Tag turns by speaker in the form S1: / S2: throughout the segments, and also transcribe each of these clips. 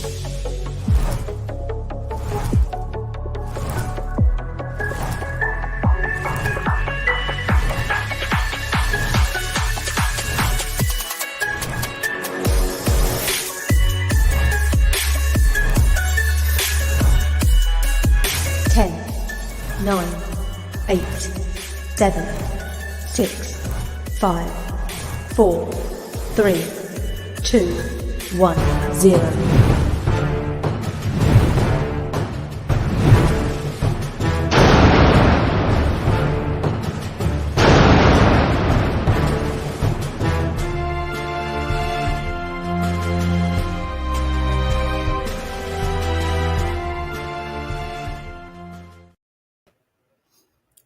S1: 10, 9, 8, 7, 6, 5, 4, 3, 2, 1, 0.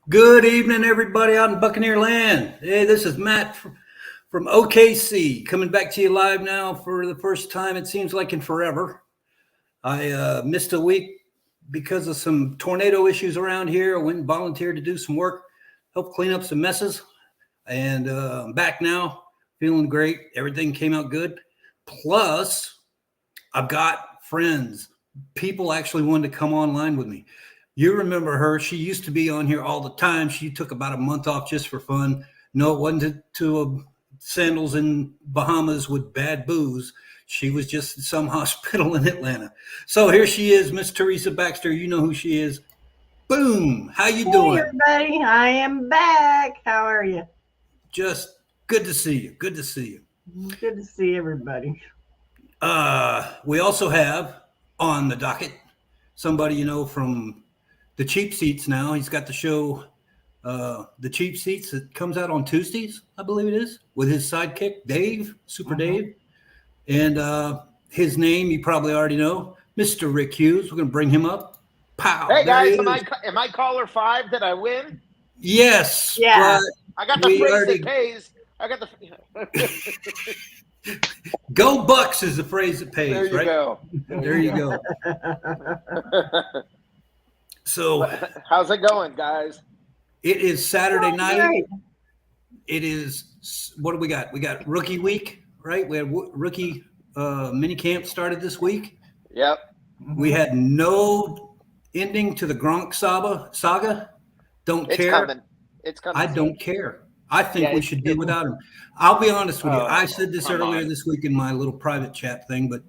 S2: Good evening, everybody out in Buccaneer land. Hey, this is Matt from OKC, coming back to you live now for the first time, it seems like in forever. I missed a week because of some tornado issues around here. I went and volunteered to do some work, help clean up some messes, and I'm back now, feeling great. Everything came out good. Plus, I've got friends. People actually wanted to come online with me. You remember her. She used to be on here all the time. She took about a month off just for fun. No, it wasn't to sandals in Bahamas with bad booze. She was just in some hospital in Atlanta. So here she is, Miss Teresa Baxter. You know who she is. Boom. How you doing?
S3: Hey, everybody. I am back. How are you?
S2: Just good to see you. Good to see you.
S3: Good to see everybody.
S2: We also have on the docket somebody you know from the Cheap Seats now. He's got the show, The Cheap Seats, that comes out on Tuesdays, I believe it is, with his sidekick, Dave, Super Dave. And his name you probably already know, Mr. Rick Hughes. We're going to bring him up. Pow.
S4: Hey, guys, am I caller 5? Did I win?
S2: Yes.
S3: Yeah.
S4: I got the phrase that pays. I got the...
S2: Go Bucs is the phrase that pays,
S4: There you
S2: right?
S4: go.
S2: There you go. So
S4: how's it going, guys?
S2: it is Saturday night.
S3: Great.
S2: It is, what do we got? We got rookie week, right? We had rookie mini camp started this week.
S4: Yep.
S2: We had no ending to the Gronk saga. Don't
S4: It's
S2: care.
S4: coming. It's coming.
S2: I don't care. I think
S4: Yeah,
S2: we should do without him. I'll be honest with you.
S4: Oh,
S2: I said this
S4: come
S2: earlier
S4: on.
S2: this week in my little private chat thing, but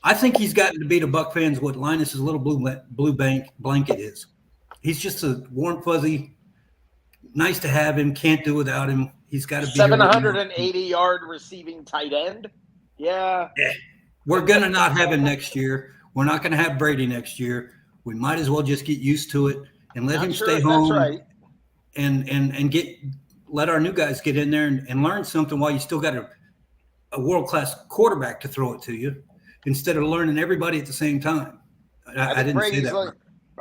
S2: I think he's gotten to be to Buck fans what Linus's little blue blanket is. He's just a warm, fuzzy, nice to have him, can't do without him. He's got to be
S4: 780-yard receiving tight end. Yeah.
S2: We're going to not have him next year. We're not going to have Brady next year. We might as well just get used to it and let him stay home.
S4: That's right.
S2: And let our new guys get in there and learn something while you still got a world-class quarterback to throw it to you instead of learning everybody at the same time. I didn't say that. Right.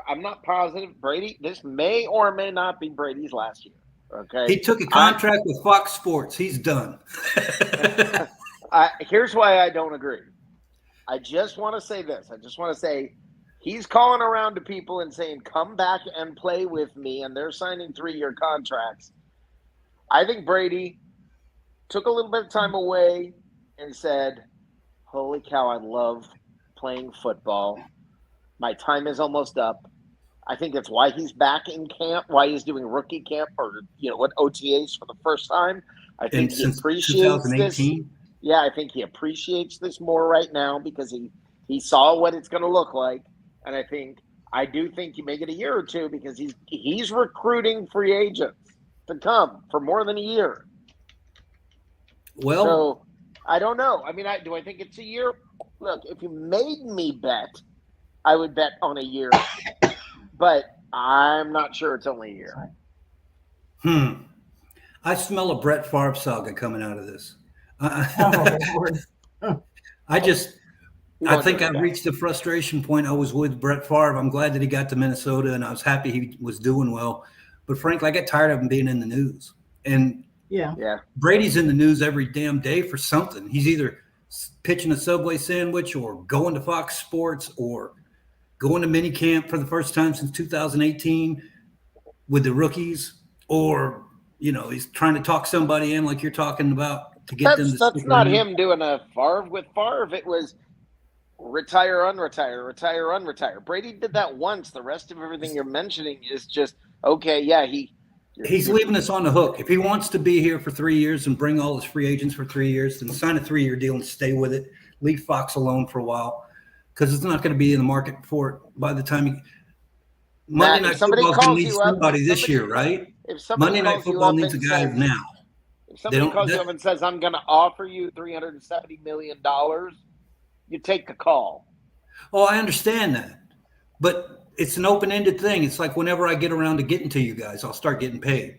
S4: I'm not positive. Brady, this may or may not be Brady's last year. Okay.
S2: He took a contract with Fox Sports. He's done.
S4: Here's why I don't agree. I just want to say this. I just want to say he's calling around to people and saying, come back and play with me, and they're signing 3-year contracts. I think Brady took a little bit of time away and said, holy cow, I love playing football. My time is almost up. I think that's why he's back in camp, why he's doing rookie camp or, OTAs for the first time. I think he appreciates this. Yeah, I think he appreciates this more right now because he saw what it's going to look like. And I do think you make it a year or two because he's recruiting free agents to come for more than a year.
S2: Well,
S4: so I don't know. I mean, do I think it's a year? Look, if you made me bet, I would bet on a year, but I'm not sure it's only a year.
S2: I smell a Brett Favre saga coming out of this. I think I've reached the frustration point. I was with Brett Favre. I'm glad that he got to Minnesota, and I was happy he was doing well. But frankly, I get tired of him being in the news. And
S3: yeah,
S2: Brady's in the news every damn day for something. He's either pitching a Subway sandwich or going to Fox Sports or going to minicamp for the first time since 2018 with the rookies, or he's trying to talk somebody in like you're talking about to get them. That's
S4: not him doing a Favre with Favre. It was retire, unretire. Brady did that once. The rest of everything you're mentioning is just okay. Yeah,
S2: he's leaving us on the hook. If he wants to be here for 3 years and bring all his free agents for 3 years, then sign a 3-year deal and stay with it. Leave Fox alone for a while because it's not going to be in the market for it by the time Monday Night Football can need somebody this year, right?
S4: If somebody
S2: Monday Night Football needs a guy now.
S4: If somebody calls you up and says, "I'm going to offer you $370 million," you take the call.
S2: Oh, I understand that, but it's an open-ended thing. It's like whenever I get around to getting to you guys, I'll start getting paid.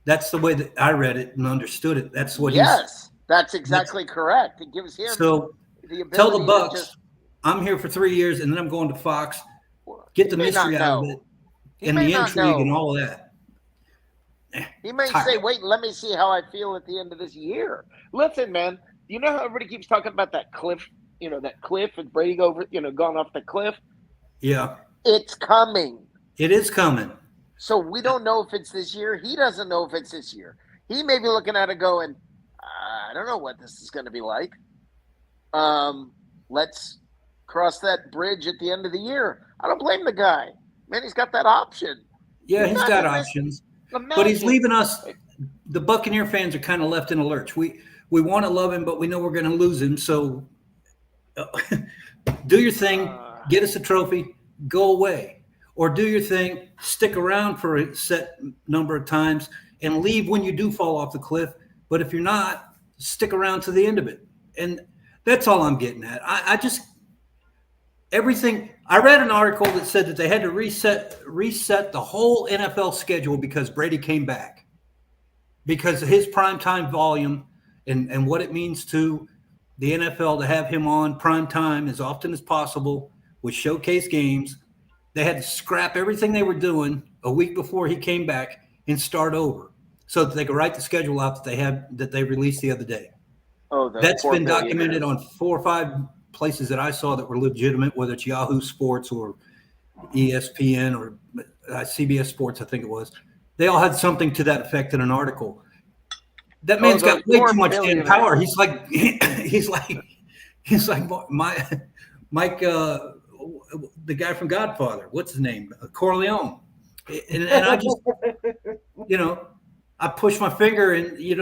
S2: That's the way that I read it and understood it. That's what.
S4: Yes, that's exactly correct. It gives him
S2: so.
S4: The ability
S2: tell the Bucs,
S4: just,
S2: I'm here for 3 years, and then I'm going to Fox. Get the mystery out of it, and the intrigue and all of that.
S4: He may say, "Wait, let me see how I feel at the end of this year." Listen, man, you know how everybody keeps talking about that cliff? You know, that cliff and Brady gone off the cliff?
S2: Yeah.
S4: It's coming.
S2: It is coming.
S4: So we don't know if it's this year. He doesn't know if it's this year. He may be looking at it going, I don't know what this is going to be like. Let's cross that bridge at the end of the year. I don't blame the guy. Man, he's got that option.
S2: Yeah, he's got options. But he's leaving us. The Buccaneer fans are kind of left in a lurch. We want to love him, but we know we're going to lose him. So do your thing, get us a trophy, go away. Or do your thing, stick around for a set number of times, and leave when you do fall off the cliff. But if you're not, stick around to the end of it. And that's all I'm getting at. Everything. I read an article that said that they had to reset the whole NFL schedule because Brady came back, because of his primetime volume and what it means to the NFL to have him on primetime as often as possible with showcase games. They had to scrap everything they were doing a week before he came back and start over so that they could write the schedule out that they released the other day.
S4: Oh,
S2: that's been documented on 4 or 5 places that I saw that were legitimate, whether it's Yahoo Sports or ESPN or CBS Sports, I think it was. They all had something to that effect in an article. That man's got way too much in power. He's like Mike, the guy from Godfather. What's his name? Corleone. And I just, I push my finger, and you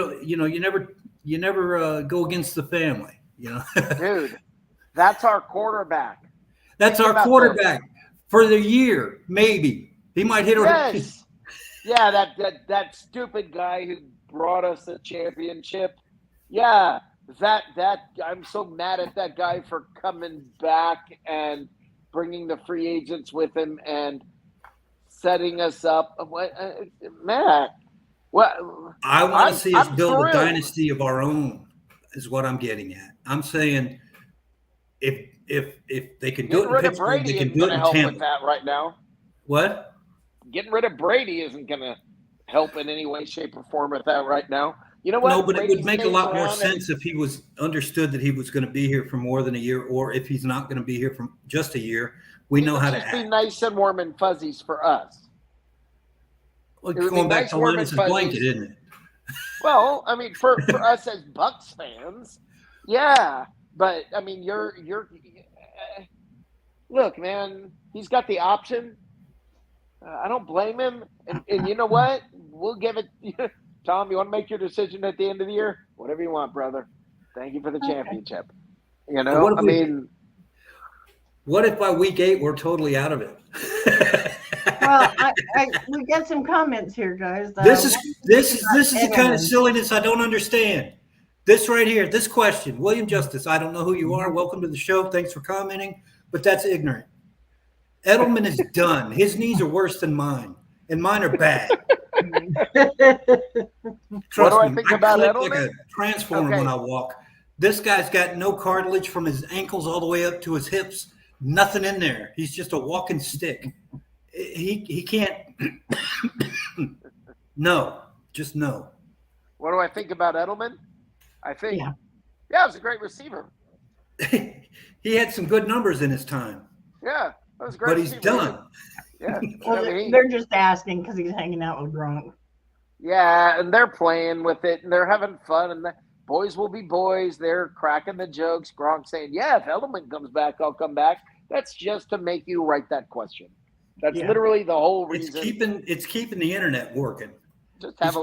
S2: never go against the family.
S4: Dude. That's our quarterback.
S2: That's our quarterback for the year, maybe. He might hit.
S4: Yes. Yeah, that stupid guy who brought us a championship. Yeah, that I'm so mad at that guy for coming back and bringing the free agents with him and setting us up. Matt,
S2: I want to see us build a dynasty of our own. Is what I'm getting at. I'm saying. If they can do it in Pittsburgh, they can do it in Tampa.
S4: With that right now.
S2: What?
S4: Getting rid of Brady isn't going to help in any way, shape, or form with that right now. You know what?
S2: No, but it would make a lot more sense if he was understood that he was going to be here for more than a year, or if he's not going to be here for just a year. We know how to act.
S4: Be nice and warm and fuzzies for us.
S2: Well, going back to Linus's blanket, isn't it?
S4: Well, I mean, for us as Bucs fans, yeah. But I mean, you're look, man. He's got the option. I don't blame him, and you know what? We'll give it. Tom, you want to make your decision at the end of the year? Whatever you want, brother. Thank you for the championship.
S2: What if by week 8 we're totally out of it?
S3: Well, we get some comments here, guys.
S2: This is the kind of silliness I don't understand. This right here, this question, William Justice, I don't know who you are. Welcome to the show. Thanks for commenting, but that's ignorant. Edelman is done. His knees are worse than mine, and mine are bad. Trust
S4: what do I
S2: me,
S4: think about Edelman?
S2: Like a transformer when I walk. This guy's got no cartilage from his ankles all the way up to his hips. Nothing in there. He's just a walking stick. He can't. No, just no.
S4: What do I think about Edelman? I think, yeah, it was a great receiver.
S2: He had some good numbers in his time.
S4: Yeah, that was great.
S2: But he's done.
S4: Yeah,
S3: well, they're just asking because he's hanging out with Gronk.
S4: Yeah, and they're playing with it and they're having fun. boys will be boys. They're cracking the jokes. Gronk saying, yeah, if Edelman comes back, I'll come back. That's just to make you write that question. That's literally the whole reason.
S2: It's keeping the internet working.
S4: Just have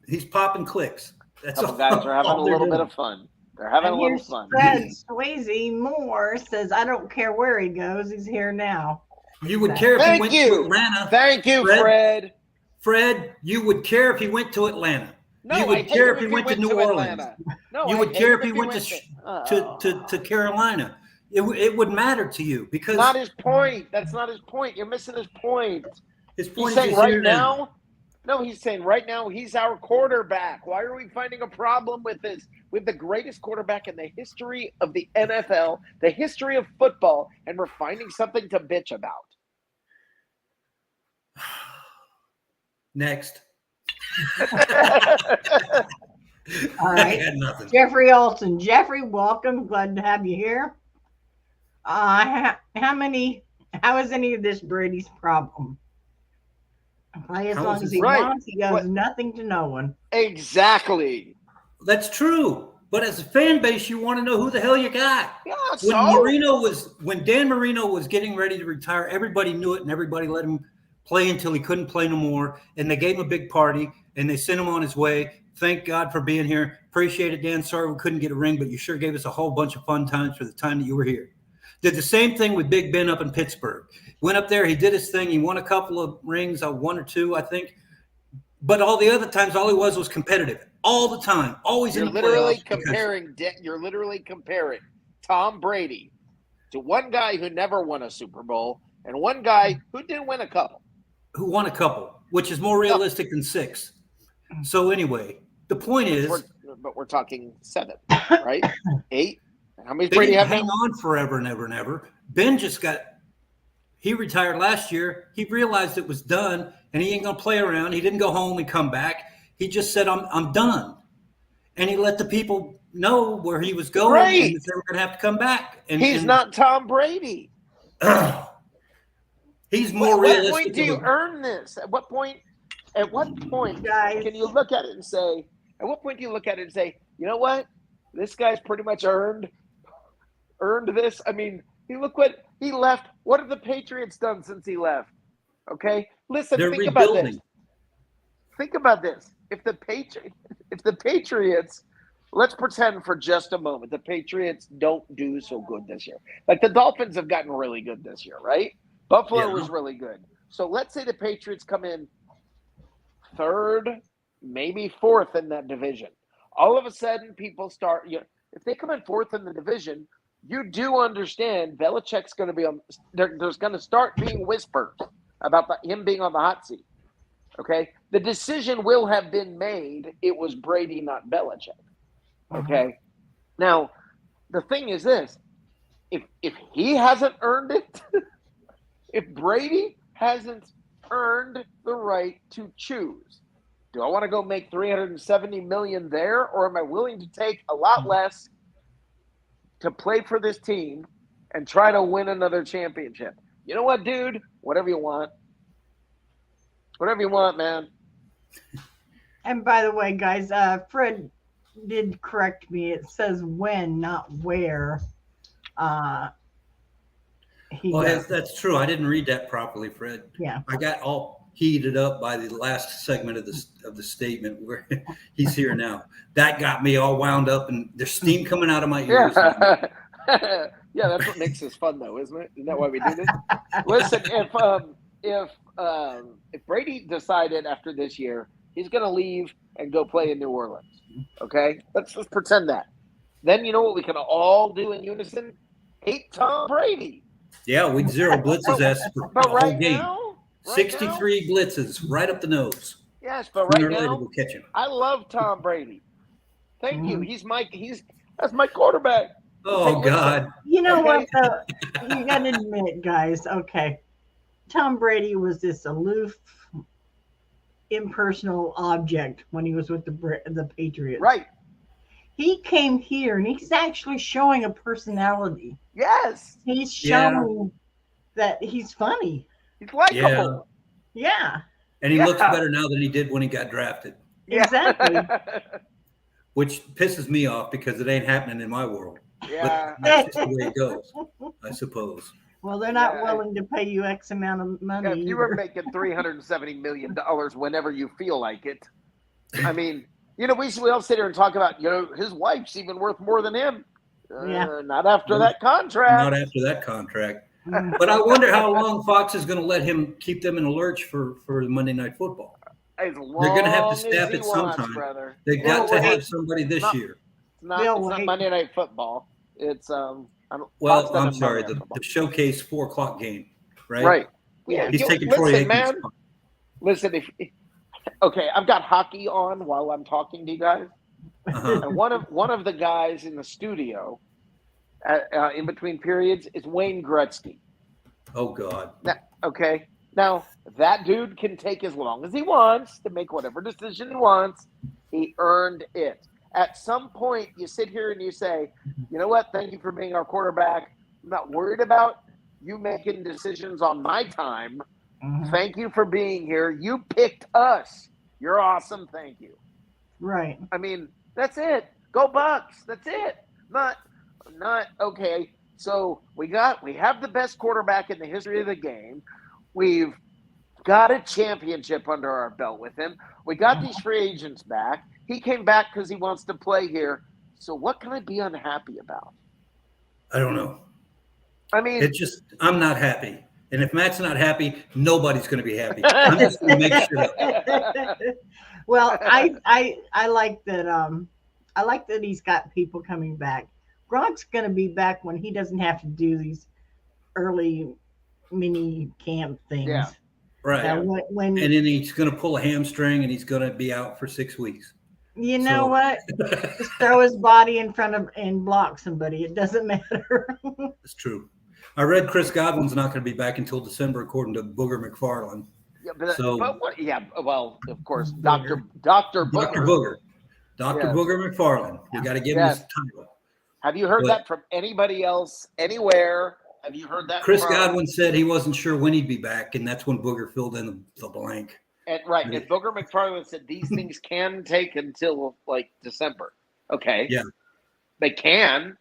S2: He's popping clicks. That's
S4: all.
S2: all.
S4: Guys are having a little bit of fun. They're having a little fun.
S3: Fred Swayze Moore says, I don't care where he goes. He's here now.
S2: You would care if he went to Atlanta.
S4: Thank you, Fred.
S2: Fred, you would care if he went to Atlanta.
S4: No,
S2: you would care if he went to New Orleans.
S4: Atlanta. No,
S2: you would care if he went to Carolina. It would matter to you because
S4: not his point. That's not his point. You're missing his point.
S2: His point
S4: he's
S2: is
S4: saying right now. No, he's saying right now he's our quarterback. Why are we finding a problem with this? With the greatest quarterback in the history of the NFL, the history of football, and we're finding something to bitch about.
S2: Next.
S3: All right. Jeffrey Olson. Jeffrey, welcome. Glad to have you here. How is any of this Brady's problem? As long as he wants, he goes nothing to no one.
S4: Exactly.
S2: That's true. But as a fan base, you want to know who the hell you got.
S4: Yeah,
S2: when Dan Marino was getting ready to retire, everybody knew it and everybody let him play until he couldn't play no more. And they gave him a big party and they sent him on his way. Thank God for being here. Appreciate it, Dan. Sorry we couldn't get a ring, but you sure gave us a whole bunch of fun times for the time that you were here. Did the same thing with Big Ben up in Pittsburgh. Went up there, he did his thing. He won a couple of rings, one or two, I think. But all the other times, all he was competitive. All the time. Always in the playoffs.
S4: You're literally comparing Tom Brady to one guy who never won a Super Bowl and one guy who didn't win a couple.
S2: Who won a couple, which is more realistic than 6. So anyway, the point is.
S4: But we're talking 7, right? 8. How many Brady have
S2: hang on forever and ever and ever. Ben he retired last year. He realized it was done and he ain't going to play around. He didn't go home and come back. He just said, I'm done. And he let the people know where he was going and that they were going to have to come back. And
S4: he's not Tom Brady.
S2: He's more realistic.
S4: At what point do you earn this? At what point, guys, can you look at it and say, you know what? This guy's pretty much earned this. I mean, look what he left. What have the Patriots done since he left? Okay, listen. Think about this. If the Patriots, let's pretend for just a moment, the Patriots don't do so good this year. Like the Dolphins have gotten really good this year, right? Buffalo was really good. So let's say the Patriots come in 3rd, maybe 4th in that division. All of a sudden, people start. If they come in 4th in the division, you do understand Belichick's going to be on. There's going to start being whispers about him being on the hot seat. Okay, the decision will have been made. It was Brady, not Belichick. Okay, now the thing is this: if he hasn't earned it, if Brady hasn't earned the right to choose, do I want to go make $370 million there, or am I willing to take a lot less to play for this team and try to win another championship? You know what, dude? Whatever you want. Whatever you want, man.
S3: And by the way, guys, Fred did correct me. It says when, not where.
S2: That's true. I didn't read that properly, Fred.
S3: Yeah.
S2: I got all heated up by the last segment of the statement where he's here now. That got me all wound up, and there's steam coming out of my ears.
S4: Yeah, that's what makes this fun, though, isn't it? Isn't that why we do this? Listen, if Brady decided after this year he's going to leave and go play in New Orleans, okay? Let's just pretend that. Then you know what we can all do in unison? Hate Tom Brady.
S2: Yeah, we'd zero blitzes ass for the whole game. 63 blitzes right up the nose.
S4: Yes, but right now,
S2: we'll catch him.
S4: I love Tom Brady. Thank you. That's my quarterback.
S2: Oh, God.
S3: You know what, though? You got to admit, guys, okay. Tom Brady was this aloof, impersonal object when he was with the Patriots.
S4: Right.
S3: He came here, and he's actually showing a personality.
S4: Yes.
S3: He's showing that he's funny.
S4: He's likable.
S3: Yeah.
S2: And he looks better now than he did when he got drafted.
S3: Exactly.
S2: which pisses me off because it ain't happening in my world.
S4: Yeah.
S2: But that's just the way it goes, I suppose.
S3: Well, they're not willing to pay you X amount of money.
S4: If you were making $370 million whenever you feel like it, I mean, we all sit here and talk about, his wife's even worth more than him. Not after that contract.
S2: Not after that contract. But I wonder how long Fox is going to let him keep them in a lurch for Monday Night Football.
S4: They're
S2: going to have to staff it sometime. They got to have somebody this year.
S4: It's not Monday Night Football. It's
S2: I'm sorry, the Showcase 4:00 game, right?
S4: Right. Yeah.
S2: He's taking Troy Aikman's
S4: man. Listen, I've got hockey on while I'm talking to you guys, and one of the guys in the studio, in between periods, is Wayne Gretzky.
S2: Oh God.
S4: Now that dude can take as long as he wants to make whatever decision he wants. He earned it. At some point, you sit here and you say, you know what? Thank you for being our quarterback. I'm not worried about you making decisions on my time.
S3: Mm-hmm.
S4: Thank you for being here. You picked us. You're awesome. Thank you.
S3: Right.
S4: I mean, that's it. Go Bucs. That's it. Not okay. So we have the best quarterback in the history of the game. We've got a championship under our belt with him. We got these free agents back. He came back because he wants to play here. So what can I be unhappy about?
S2: I don't know.
S4: I mean,
S2: I'm not happy. And if Matt's not happy, nobody's going to be happy. I'm just going to make sure.
S3: Well, I like that. I like that he's got people coming back. Gronk's going to be back when he doesn't have to do these early mini camp things.
S2: Yeah. Right.
S3: And
S2: then he's going to pull a hamstring and he's going to be out for 6 weeks.
S3: You know what? Just throw his body in front of and block somebody. It doesn't matter.
S2: It's true. I read Chris Godwin's not going to be back until December, according to Booger McFarland.
S4: Yeah, well, of course, Dr. Booger.
S2: Dr. Booger McFarland. You got to give him his title.
S4: Have you heard that from anybody else anywhere? Have you heard that?
S2: Chris Godwin said he wasn't sure when he'd be back, and that's when Booger filled in the blank.
S4: And Booger McFarland said these things can take until like December. Okay.
S2: Yeah.
S4: They can.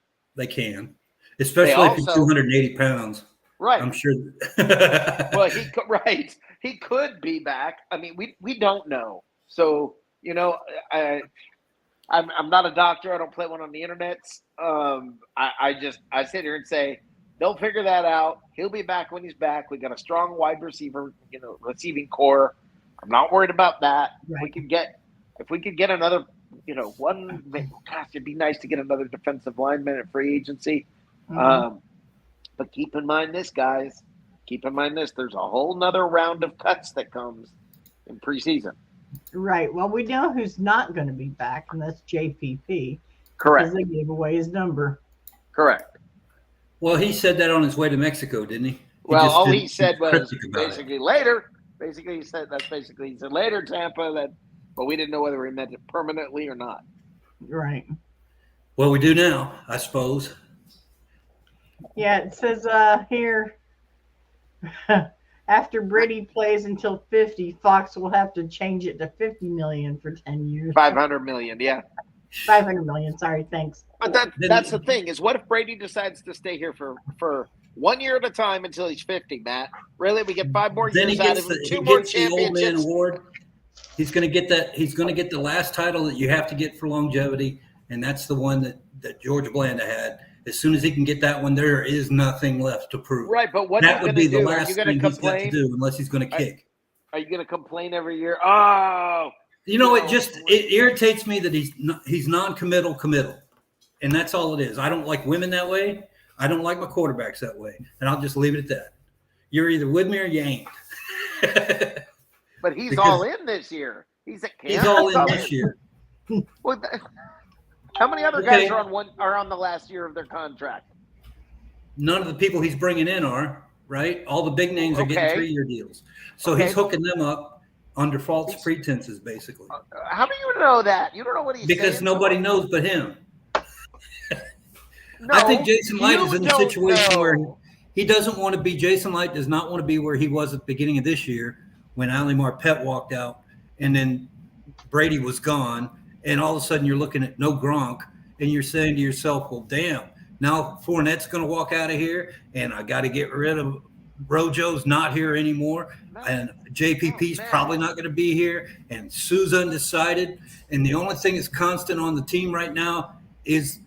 S2: Especially if you're 280 pounds.
S4: Right.
S2: I'm sure.
S4: Well, he could be back. I mean, we don't know. So, I'm not a doctor. I don't play one on the internet. I sit here and say they'll figure that out. He'll be back when he's back. We got a strong wide receiver, receiving core. I'm not worried about that.
S3: Right.
S4: If we could get another, it'd be nice to get another defensive lineman at free agency.
S3: Mm-hmm.
S4: But keep in mind this, guys. There's a whole nother round of cuts that comes in preseason.
S3: Right. Well, we know who's not going to be back, and that's JPP.
S4: Correct.
S3: Because they gave away his number.
S4: Correct.
S2: Well, he said that on his way to Mexico, didn't he?
S4: All he said was basically later. Basically, he said later, Tampa, but we didn't know whether he meant it permanently or not.
S3: Right.
S2: Well, we do now, I suppose.
S3: Yeah, it says here, after Brady plays until 50, Fox will have to change it to $50 million for 10 years.
S4: $500 million, yeah.
S3: $500 million. Sorry, thanks.
S4: But that's the thing is, what if Brady decides to stay here for 1 year at a time until he's 50, Matt? Really, we get 5 more years out of him, 2 more championships.
S2: The old man award. He's going to get that. He's going to get the last title that you have to get for longevity, and that's the one that George Blanda had. As soon as he can get that one, there is nothing left to prove.
S4: Right, but what
S2: that would be the
S4: do?
S2: last thing he's got to do, unless he's going to kick.
S4: Are you going to complain every year? Oh,
S2: it irritates me that he's non-committal, and that's all it is. I don't like women that way. I don't like my quarterbacks that way, and I'll just leave it at that. You're either with me or you ain't.
S4: But he's all in this year. He's at camp.
S2: He's all in this year.
S4: Well, how many other guys are on the last year of their contract?
S2: None of the people he's bringing in are, right? All the big names are getting 3-year deals. So he's hooking them up under false pretenses, basically.
S4: How do you know that? You don't know what he's saying.
S2: Because nobody knows but him. I think Jason Light is in a situation where he doesn't want to be. Jason Light does not want to be where he was at the beginning of this year when Ali Marpet walked out and then Brady was gone. and all of a sudden you're looking at no Gronk, and you're saying to yourself, well, damn, now Fournette's going to walk out of here, and I got to get rid of Rojo's not here anymore, and JPP's probably not going to be here, and Sue's undecided, and the only thing that's constant on the team right now is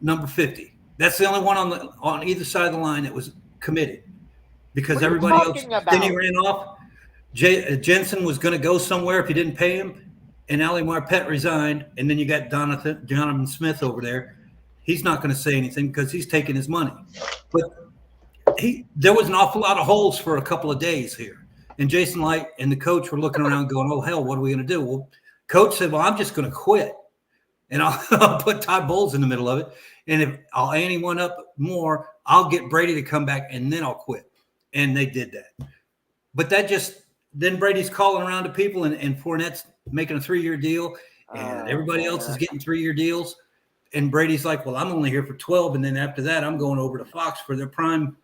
S2: number 50. That's the only one on either side of the line that was committed, because everybody else. Then he ran off. Jensen was going to go somewhere if he didn't pay him, and Ali Marpet resigned, and then you got Donovan Smith over there. He's not going to say anything because he's taking his money. But there was an awful lot of holes for a couple of days here, and Jason Light and the coach were looking around going, oh, hell, what are we going to do? Well, coach said, well, I'm just going to quit, and I'll put Todd Bowles in the middle of it, and if I'll ante one up more, I'll get Brady to come back, and then I'll quit. And they did that. But then Brady's calling around to people, and Fournette's making a 3-year deal, and everybody else is getting 3-year deals. And Brady's like, well, I'm only here for 12, and then after that, I'm going over to Fox for their prime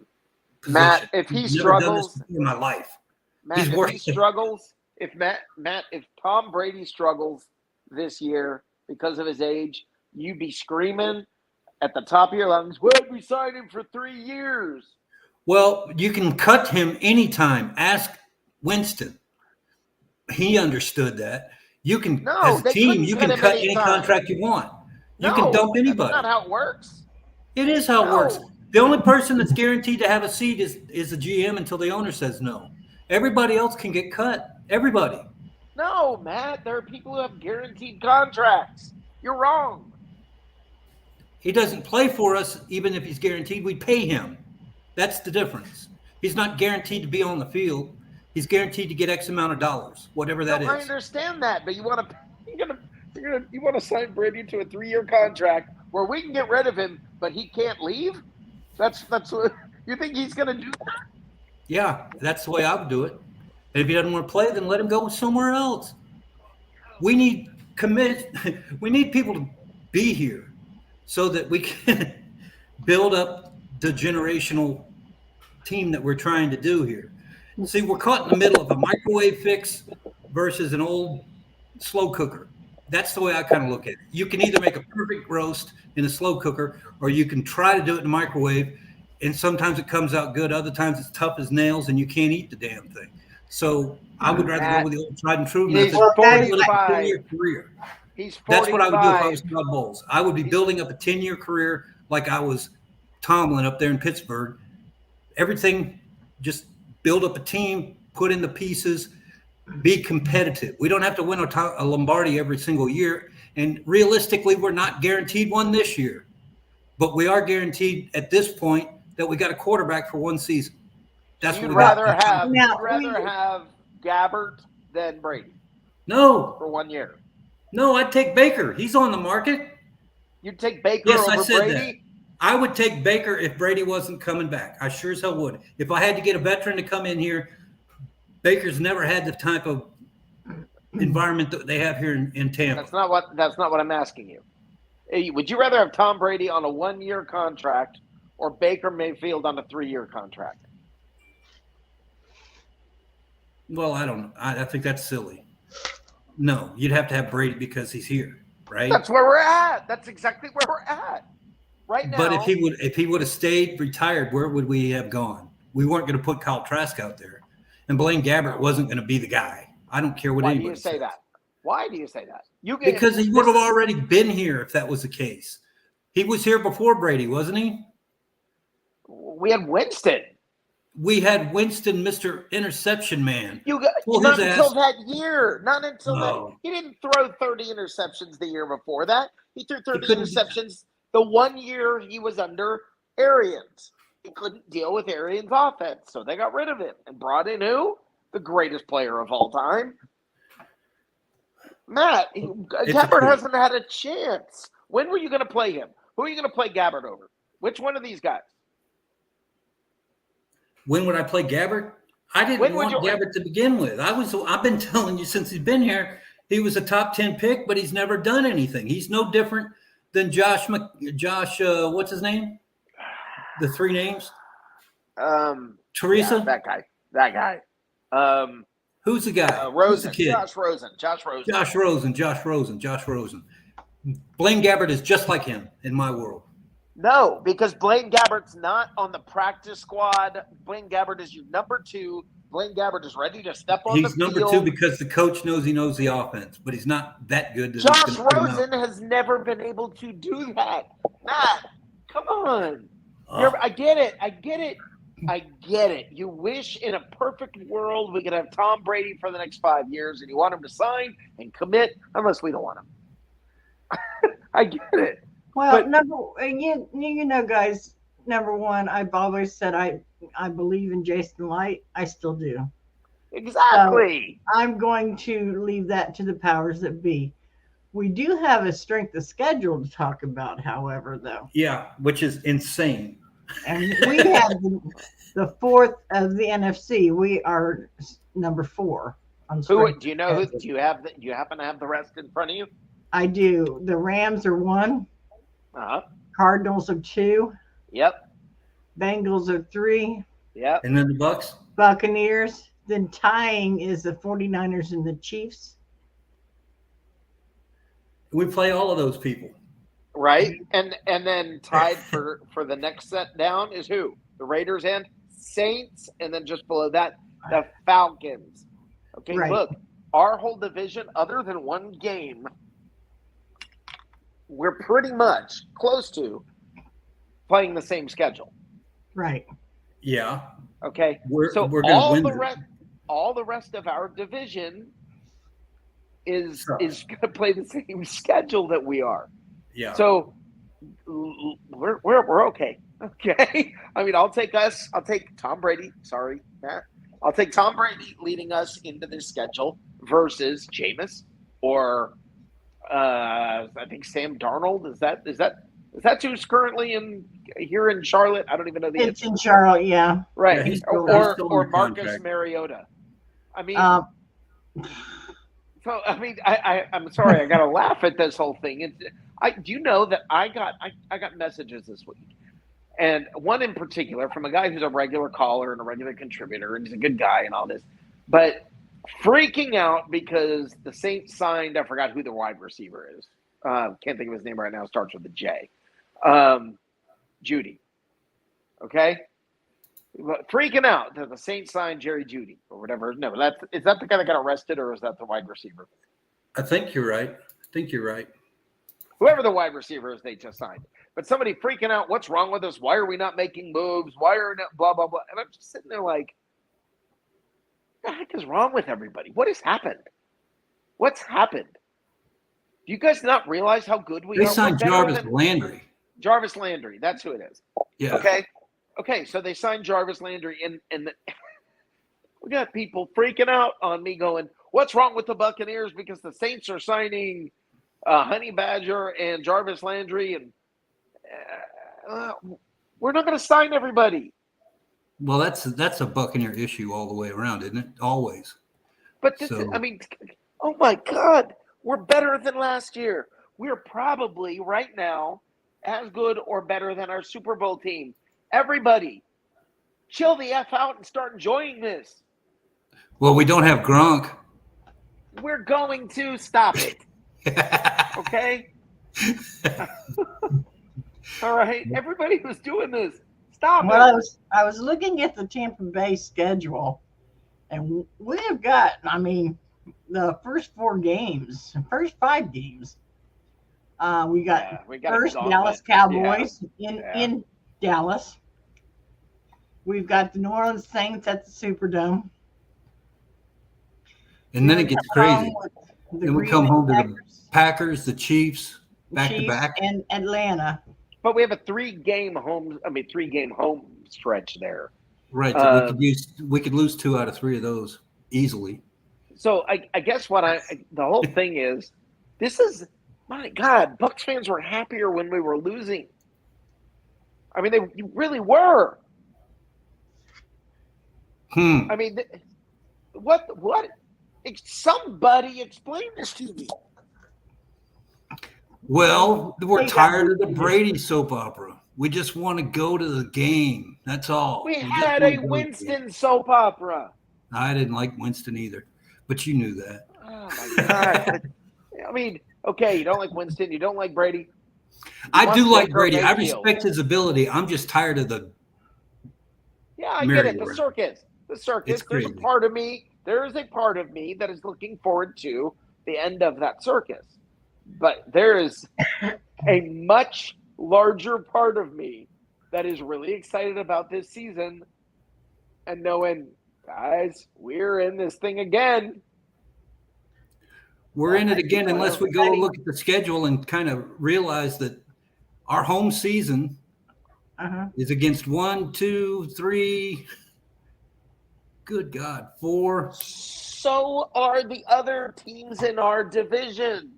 S2: position.
S4: Matt, if he struggles
S2: in my life,
S4: Matt, if Tom Brady struggles this year because of his age, you'd be screaming at the top of your lungs, "Well, we signed him for 3 years."
S2: Well, you can cut him anytime. Ask Winston. He understood that. You can, as a team, you can cut any contract you want. You can dump anybody.
S4: That's not how it works.
S2: It is how it works. The only person that's guaranteed to have a seat is the GM until the owner says no. Everybody else can get cut. Everybody.
S4: No, Matt. There are people who have guaranteed contracts. You're wrong.
S2: He doesn't play for us, even if he's guaranteed. We pay him. That's the difference. He's not guaranteed to be on the field. He's guaranteed to get X amount of dollars, whatever that is.
S4: I understand that, but you want to sign Brady to a 3-year contract where we can get rid of him, but he can't leave? That's what you think he's going to do that?
S2: Yeah, that's the way I would do it. And if he doesn't want to play, then let him go somewhere else. We need people to be here so that we can build up the generational team that we're trying to do here. See, we're caught in the middle of a microwave fix versus an old slow cooker. That's the way I kind of look at it. You can either make a perfect roast in a slow cooker, or you can try to do it in a microwave, and sometimes it comes out good. Other times it's tough as nails, and you can't eat the damn thing. So I would rather go with the old tried and true method.
S4: He's 45.
S2: He's 45. That's what I would do if I was Todd Bowles. I would be building up a 10-year career like I was Tomlin up there in Pittsburgh. Everything, just build up a team, put in the pieces, be competitive. We don't have to win a Lombardi every single year. And realistically, we're not guaranteed one this year. But we are guaranteed at this point that we got a quarterback for one season. That's what
S4: you'd rather have Gabbert than Brady.
S2: No.
S4: For 1 year.
S2: No, I'd take Baker. He's on the market.
S4: You'd take Baker over Brady?
S2: That. I would take Baker if Brady wasn't coming back. I sure as hell would. If I had to get a veteran to come in here, Baker's never had the type of environment that they have here in Tampa.
S4: That's not what I'm asking you. Would you rather have Tom Brady on a 1-year contract or Baker Mayfield on a 3-year contract?
S2: Well, I don't know. I think that's silly. No, you'd have to have Brady because he's here, right?
S4: That's where we're at. That's exactly where we're at. Right now.
S2: But if he would have stayed retired, where would we have gone? We weren't going to put Kyle Trask out there, and Blaine Gabbert wasn't going to be the guy. I don't care what anybody says.
S4: Why do you say that?
S2: Because he would have already been here if that was the case. He was here before Brady, wasn't he?
S4: We had Winston.
S2: We had Winston, Mr. Interception Man.
S4: Not until that year. Not until that. He didn't throw 30 interceptions the year before that. He threw 30 interceptions the 1 year he was under Arians. He couldn't deal with Arians' offense, so they got rid of him and brought in who? The greatest player of all time. Matt, Gabbert hasn't had a chance. When were you going to play him? Who are you going to play Gabbert over? Which one of these guys?
S2: When would I play Gabbert? I didn't want Gabbert to begin with. I've been telling you since he's been here, he was a top 10 pick, but he's never done anything. He's no different than Josh, what's his name? The 3 names?
S4: Yeah,
S2: Teresa?
S4: that guy.
S2: Who's the guy?
S4: Rosen.
S2: Who's the kid?
S4: Josh Rosen.
S2: Josh Rosen. Blaine Gabbert is just like him in my world.
S4: No, because Blaine Gabbert's not on the practice squad. Blaine Gabbert is your number 2. Blaine Gabbert is ready to step on the field.
S2: He's number 2 because the coach knows he knows the offense, but he's not that good.
S4: Josh Rosen has never been able to do that. Matt, come on. I get it. You wish in a perfect world we could have Tom Brady for the next 5 years, and you want him to sign and commit, unless we don't want him. I get it.
S3: Well, you know, guys, number one, I've always said I believe in Jason Light. I still do.
S4: Exactly.
S3: So I'm going to leave that to the powers that be. We do have a strength of schedule to talk about, however, though.
S2: Yeah, which is insane.
S3: And we have the 4th of the NFC. We are number 4 on strength.
S4: Do you know who? Do you happen to have the rest in front of you?
S3: I do. The Rams are 1.
S4: Uh-huh.
S3: Cardinals are 2.
S4: Yep.
S3: Bengals are 3.
S4: Yep.
S2: And then the Bucs?
S3: Buccaneers. Then tying is the 49ers and the Chiefs.
S2: We play all of those people.
S4: Right. And then tied for the next set down is who? The Raiders and Saints. And then just below that, the Falcons. Okay,
S3: right.
S4: Look, our whole division, other than one game, we're pretty much close to playing the same schedule.
S3: Right.
S2: Yeah.
S4: Okay.
S2: We're
S4: so
S2: gonna
S4: all the rest of our division is going to play the same schedule that we are.
S2: Yeah.
S4: So we're okay. Okay. I mean, I'll take Tom Brady. Sorry, Matt. I'll take Tom Brady leading us into this schedule versus Jameis or I think Sam Darnold. Is that who's currently here in Charlotte? I don't even know the
S3: It's
S4: answer.
S3: in Charlotte, yeah.
S4: Right.
S2: Yeah,
S4: or Marcus Mariota. I mean, so I mean, I'm sorry, I got to laugh at this whole thing. Do you know that I got messages this week, and one in particular from a guy who's a regular caller and a regular contributor, and he's a good guy and all this, but freaking out because the Saints signed, I forgot who the wide receiver is. Can't think of his name right now. Starts with a J. Judy. Okay? Freaking out that the Saints signed Jerry Judy or whatever. No, is that the guy that got arrested or is that the wide receiver?
S2: I think you're right.
S4: Whoever the wide receiver is, they just signed. But somebody freaking out, what's wrong with us? Why are we not making moves? Why are not blah, blah, blah. And I'm just sitting there like, what the heck is wrong with everybody? What has happened? What's happened? Do you guys not realize how good we are?
S2: They signed Jarvis Landry.
S4: Jarvis Landry, that's who it is.
S2: Yeah.
S4: Okay. So they signed Jarvis Landry, and we got people freaking out on me, going, "What's wrong with the Buccaneers?" Because the Saints are signing Honey Badger and Jarvis Landry, and we're not going to sign everybody.
S2: Well, that's a Buccaneer issue all the way around, isn't it? Always.
S4: But I mean, oh my God, we're better than last year. We're probably right now as good or better than our Super Bowl team. Everybody, chill the F out and start enjoying this.
S2: Well, we don't have Gronk.
S4: We're going to stop it. Okay? All right. Everybody who's doing this, stop it.
S3: I was looking at the Tampa Bay schedule, and we have got, I mean, the first 5 games. We got first Dallas Cowboys in Dallas. We've got the New Orleans Saints at the Superdome.
S2: And then it gets crazy. Then we come home to the Packers, the Chiefs, back to back,
S3: and Atlanta.
S4: But we have a 3-game home stretch there.
S2: Right. So we could lose 2 out of 3 of those easily.
S4: So I guess the whole thing is, this is, my God, Bucs fans were happier when we were losing. I mean, they really were. I mean, what? Somebody explain this to me.
S2: Well, we're tired of the Brady soap opera. We just want to go to the game. That's all.
S4: We had a Winston soap opera.
S2: I didn't like Winston either. but you knew that.
S4: Oh my God! I mean, okay, you don't like Winston, you don't like Brady.
S2: I do like Brady. I respect his ability. I'm just tired of the.
S4: Yeah, I get it. The circus. There's a part of me. There is a part of me that is looking forward to the end of that circus, but there is a much larger part of me that is really excited about this season and knowing, guys, we're in this thing again.
S2: We're in it again unless we go look at the schedule and kind of realize that our home season is against 1, 2, 3. Good God, 4.
S4: So are the other teams in our division.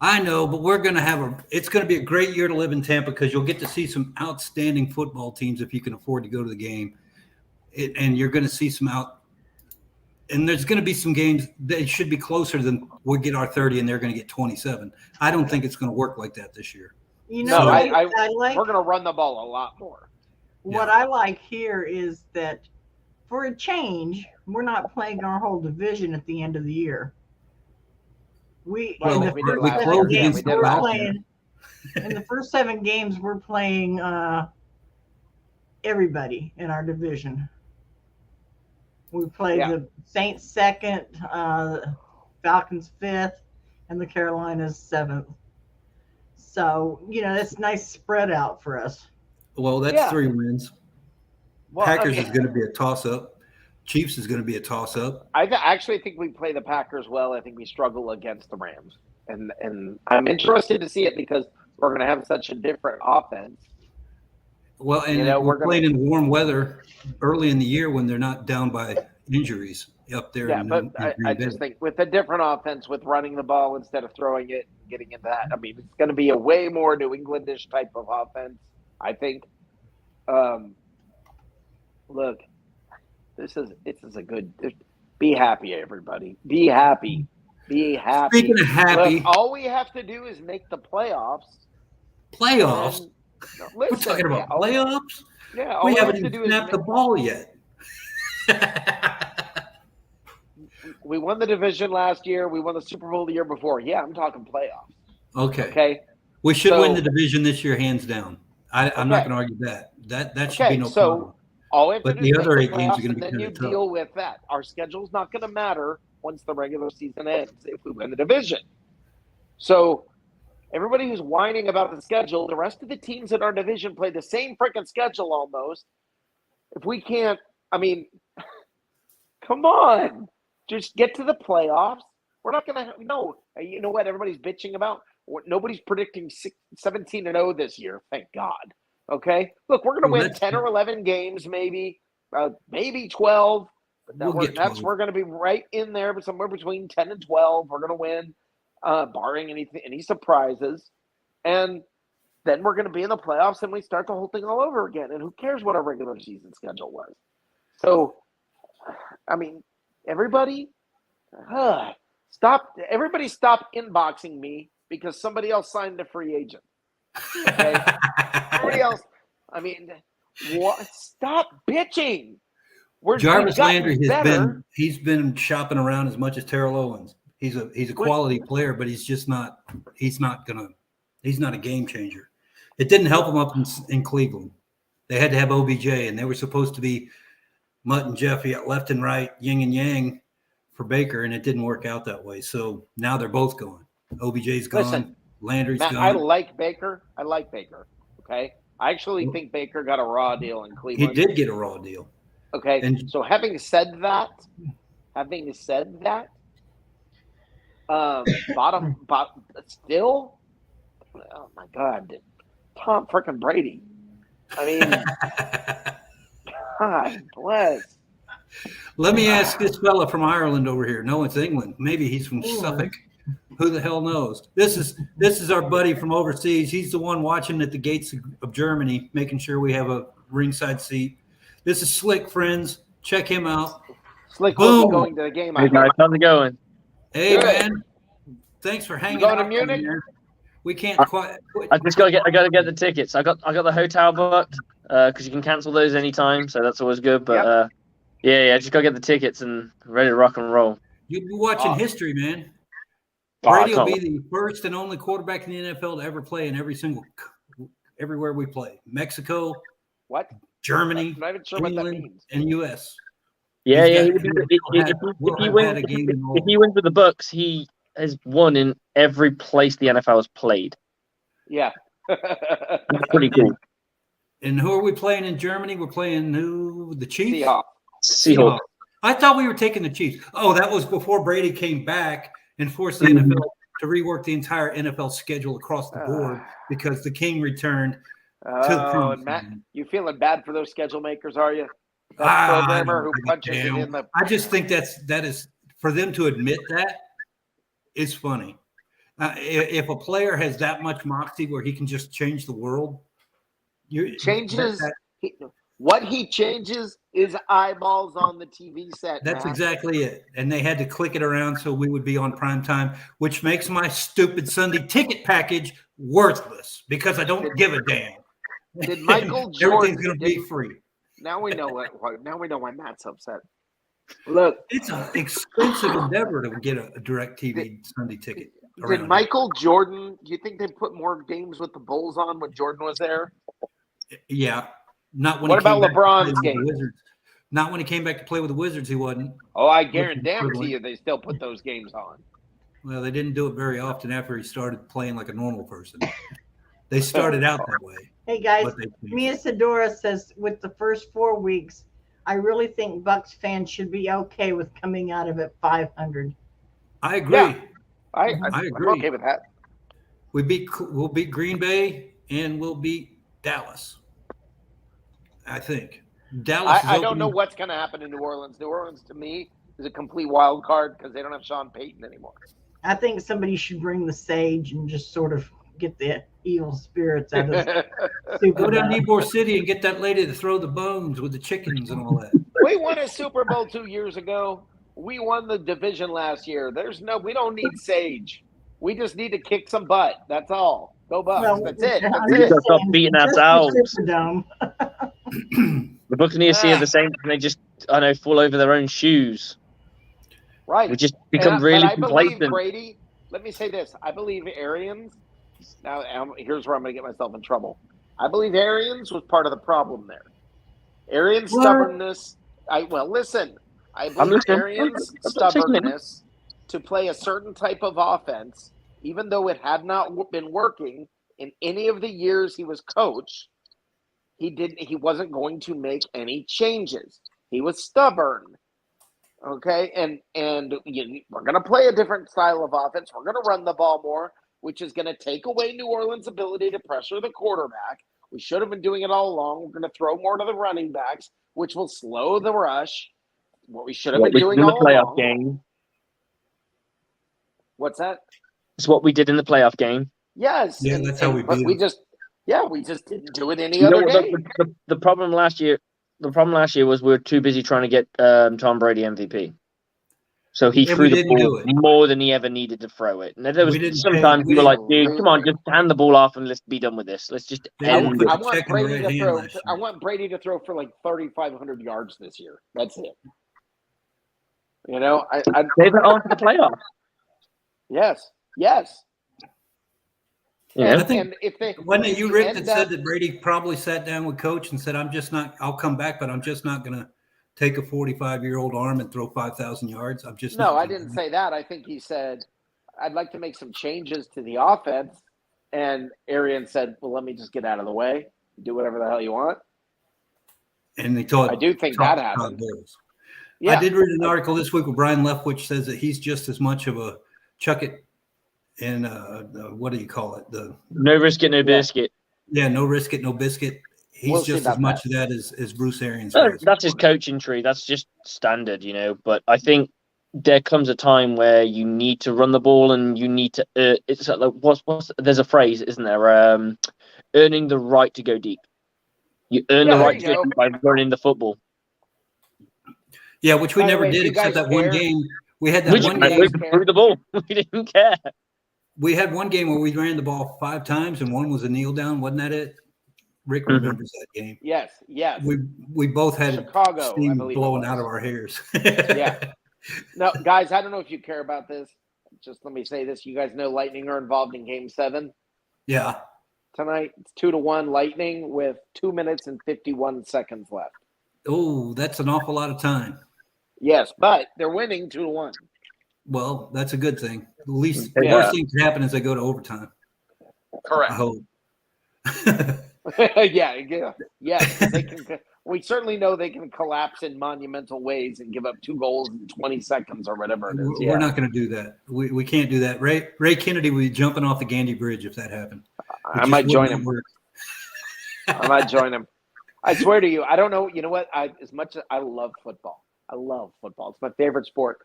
S2: I know, but we're going to it's going to be a great year to live in Tampa because you'll get to see some outstanding football teams if you can afford to go to the game. And you're going to see and there's going to be some games that should be closer than we'll get our 30 and they're going to get 27. I don't think it's going to work like that this year.
S3: You know,
S4: we're going to run the ball a lot more.
S3: What I like here is that for a change, we're not playing our whole division at the end of the year. In the first 7 games, we're playing everybody in our division. We play the Saints 2nd, Falcons 5th, and the Carolinas 7th. So, that's nice spread out for us.
S2: Well, that's 3 wins. Well, Packers is going to be a toss-up. Chiefs is going to be a toss-up.
S4: I actually think we play the Packers well. I think we struggle against the Rams. And I'm interested to see it because we're going to have such a different offense.
S2: Well, and we're playing in warm weather early in the year when they're not down by injuries up there.
S4: Yeah, but I just think with a different offense, with running the ball instead of throwing it, getting into that, I mean, it's going to be a way more New Englandish type of offense, I think. Look, this is a good – be happy, everybody. Be happy. Be happy.
S2: Speaking of happy.
S4: Look, all we have to do is make the playoffs.
S2: Playoffs? We're talking about playoffs?
S4: Yeah.
S2: We haven't even snapped the ball yet.
S4: We won the division last year. We won the Super Bowl the year before. Yeah, I'm talking playoffs.
S2: Okay. We should win the division this year, hands down. I'm not going to argue that. That should be no problem.
S4: All we have to do
S2: the other
S4: make
S2: 8 games are going to be
S4: then you
S2: tough.
S4: deal with that. Our schedule's not going to matter once the regular season ends if we win the division. So everybody who's whining about the schedule, the rest of the teams in our division play the same freaking schedule almost. If we can't, I mean, come on. Just get to the playoffs. We're not going to – no. You know what everybody's bitching about? Nobody's predicting 17-0 this year, thank God. Okay? Look, we're going to win 10 or 11 games maybe, maybe 12. But we're going to be right in there, but somewhere between 10 and 12. We're going to win, barring any surprises. And then we're going to be in the playoffs and we start the whole thing all over again. And who cares what our regular season schedule was? So, I mean, everybody stop inboxing me because somebody else signed a free agent. Okay? Everybody else, I mean, what? Stop bitching.
S2: Jarvis Landry he's been shopping around as much as Terrell Owens. He's a quality player, but he's not a game changer. It didn't help him up in Cleveland. They had to have OBJ, and they were supposed to be Mutt and Jeffy at left and right, yin and yang for Baker, and it didn't work out that way. So now they're both gone. OBJ's gone. Listen, Landry's
S4: Matt,
S2: gone.
S4: I like Baker. Okay. I actually think Baker got a raw deal in Cleveland.
S2: He did get a raw deal.
S4: Okay.
S2: And
S4: so having said that, still, oh my God, Tom freaking Brady. I mean, God bless.
S2: Let me ask this fella from Ireland over here. No, it's England. Maybe he's from Suffolk. Who the hell knows? This is our buddy from overseas. He's the one watching at the gates of Germany, making sure we have a ringside seat. This is Slick, friends. Check him out.
S4: Slick will be going to the game.
S5: Hey guys, how's it going?
S2: Hey, man. Thanks for hanging out.
S4: Going to Munich?
S2: We can't quite.
S5: I gotta get the tickets. I got the hotel booked because you can cancel those anytime, so that's always good. But yeah, just gotta get the tickets and ready to rock and roll.
S2: You'll be watching history, man.
S5: Oh,
S2: Brady will be the first and only quarterback in the NFL to ever play in everywhere we play. Mexico,
S4: What?
S2: Germany,
S4: I'm not even sure what that
S2: England,
S4: means.
S2: and U.S.
S5: Yeah,
S2: He's
S5: yeah.
S2: got-
S5: If he wins,
S2: had a game in all
S5: if he wins with the Bucs, he has won in every place the NFL has played.
S4: Yeah.
S5: That's pretty cool.
S2: And who are we playing in Germany? We're playing the Chiefs.
S5: Seahawks.
S2: I thought we were taking the Chiefs. Oh, that was before Brady came back and forced the NFL to rework the entire NFL schedule across the board because the King returned to the promised
S4: Matt,
S2: land.
S4: you feeling bad for those schedule makers, are you? That programmer who punches it in the.
S2: I just think that is for them to admit that is funny. If a player has that much moxie where he can just change the world,
S4: what he changes is eyeballs on the TV set.
S2: That's
S4: Matt.
S2: exactly it. And they had to click it around so we would be on prime time, which makes my stupid Sunday ticket package worthless because I don't give a damn.
S4: Did Michael Jordan?
S2: Everything's going to be free.
S4: Now we know Now we know why Matt's upset. Look,
S2: it's an expensive endeavor to get a direct TV Sunday ticket.
S4: Did Michael Jordan? Do you think they put more games with the Bulls on when Jordan was there?
S2: Yeah, not when.
S4: What about LeBron's game?
S2: Not when he came back to play with the Wizards. He wasn't.
S4: Oh, I guarantee you, they still put those games on.
S2: Well, they didn't do it very often after he started playing like a normal person. They started out that way.
S3: Hey guys, Mia Sedora says with the first 4 weeks, I really think Bucs fans should be okay with coming out of it 500.
S2: I agree.
S4: Yeah, I agree. I'm okay with that.
S2: We'll beat Green Bay and we'll beat Dallas. I think Dallas.
S4: I don't know what's going to happen in New Orleans. New Orleans, to me, is a complete wild card because they don't have Sean Payton anymore.
S3: I think somebody should bring the sage and just sort of get the evil spirits out of
S2: Go down to Ybor City and get that lady to throw the bones with the chickens and all that.
S4: We won a Super Bowl 2 years ago. We won the division last year. We don't need sage. We just need to kick some butt. That's all. Go Bucs.
S3: Well,
S4: that's it.
S5: We just stop beating ourselves.
S3: The
S5: Buccaneers see the same. They just, fall over their own shoes.
S4: Right.
S5: We just become really complacent.
S4: Brady. Let me say this. I believe Arians. Now, here's where I'm going to get myself in trouble. I believe Arians was part of the problem there. Arians' stubbornness. Listen. I believe Arians' stubbornness to play a certain type of offense, even though it had not been working in any of the years he was coach, he wasn't going to make any changes. He was stubborn. Okay, and we're going to play a different style of offense. We're going to run the ball more, which is going to take away New Orleans' ability to pressure the quarterback. We should have been doing it all along. We're going to throw more to the running backs, which will slow the rush. What we should have been doing all
S5: playoff
S4: along.
S5: Game.
S4: What's that?
S5: It's what we did in the playoff game.
S4: Yes.
S2: Yeah, that's how we beat
S4: we just didn't do it any other day.
S5: The problem last year was we were too busy trying to get Tom Brady MVP. So he threw the ball more than he ever needed to throw it. And there was sometimes we were like, dude, come on, just hand the ball off and let's be done with this. Let's just end it.
S4: I want Brady to throw for like 3,500 yards this year. That's it. You know,
S5: save it on for the playoffs.
S4: Yes.
S5: Yeah.
S2: I think wasn't it you, Rick, that said that Brady probably sat down with coach and said, I'll come back, but I'm just not going to take a 45-year-old arm and throw 5,000 yards.
S4: I didn't say that. I think he said, I'd like to make some changes to the offense. And Arian said, well, let me just get out of the way. Do whatever the hell you want.
S2: And they told.
S4: I do think that happened.
S2: Yeah. I did read an article this week where Brian Leftwich says that he's just as much of a chuck it and what do you call it?
S5: No risk it, no biscuit.
S2: Yeah, no risk it, no biscuit. He's just as much of that as Bruce Arians.
S5: That's his coaching tree. That's just standard, But I think there comes a time where you need to run the ball and you need to. It's like there's a phrase, isn't there? Earning the right to go deep. You earn the right to go deep by running the football.
S2: Yeah, which we never did except that one game. We had that one game.
S5: We threw the ball. We didn't care.
S2: We had one game where we ran the ball 5 times and one was a kneel down. Wasn't that it? Rick remembers that game.
S4: Yes.
S2: We both had
S4: Chicago,
S2: steam blowing out of our hairs.
S4: Yeah. No, guys, I don't know if you care about this. Just let me say this. You guys know Lightning are involved in Game 7
S2: Yeah.
S4: tonight. It's 2-1 Lightning with 2 minutes and 51 seconds left.
S2: Oh, that's an awful lot of time.
S4: Yes, but they're winning 2-1.
S2: Well, that's a good thing. The worst thing can happen is they go to overtime.
S4: Correct.
S2: I hope.
S4: yeah. They can. We certainly know they can collapse in monumental ways and give up 2 goals in 20 seconds or whatever it is.
S2: We're not going to do that. We can't do that. Ray Kennedy would be jumping off the Gandy Bridge if that happened.
S4: I might join him. I might join him. I swear to you, I don't know. You know what? As much as I love football, It's my favorite sport.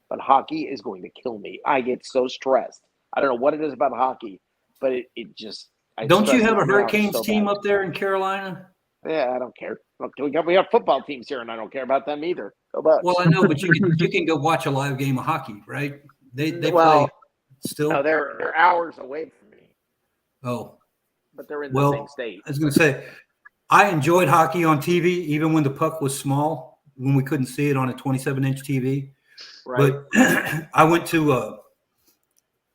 S4: But hockey is going to kill me. I get so stressed. I don't know what it is about hockey, but it just.
S2: Don't you have a Hurricanes team up there in Carolina?
S4: Yeah, I don't care. We have football teams here, and I don't care about them either. Go Bucs.
S2: Well, I know, but you can go watch a live game of hockey, right? They play still.
S4: No, they're hours away from me.
S2: Oh,
S4: but they're in the same state.
S2: I was going to say, I enjoyed hockey on TV, even when the puck was small, when we couldn't see it on a 27-inch TV.
S4: Right.
S2: But I went to a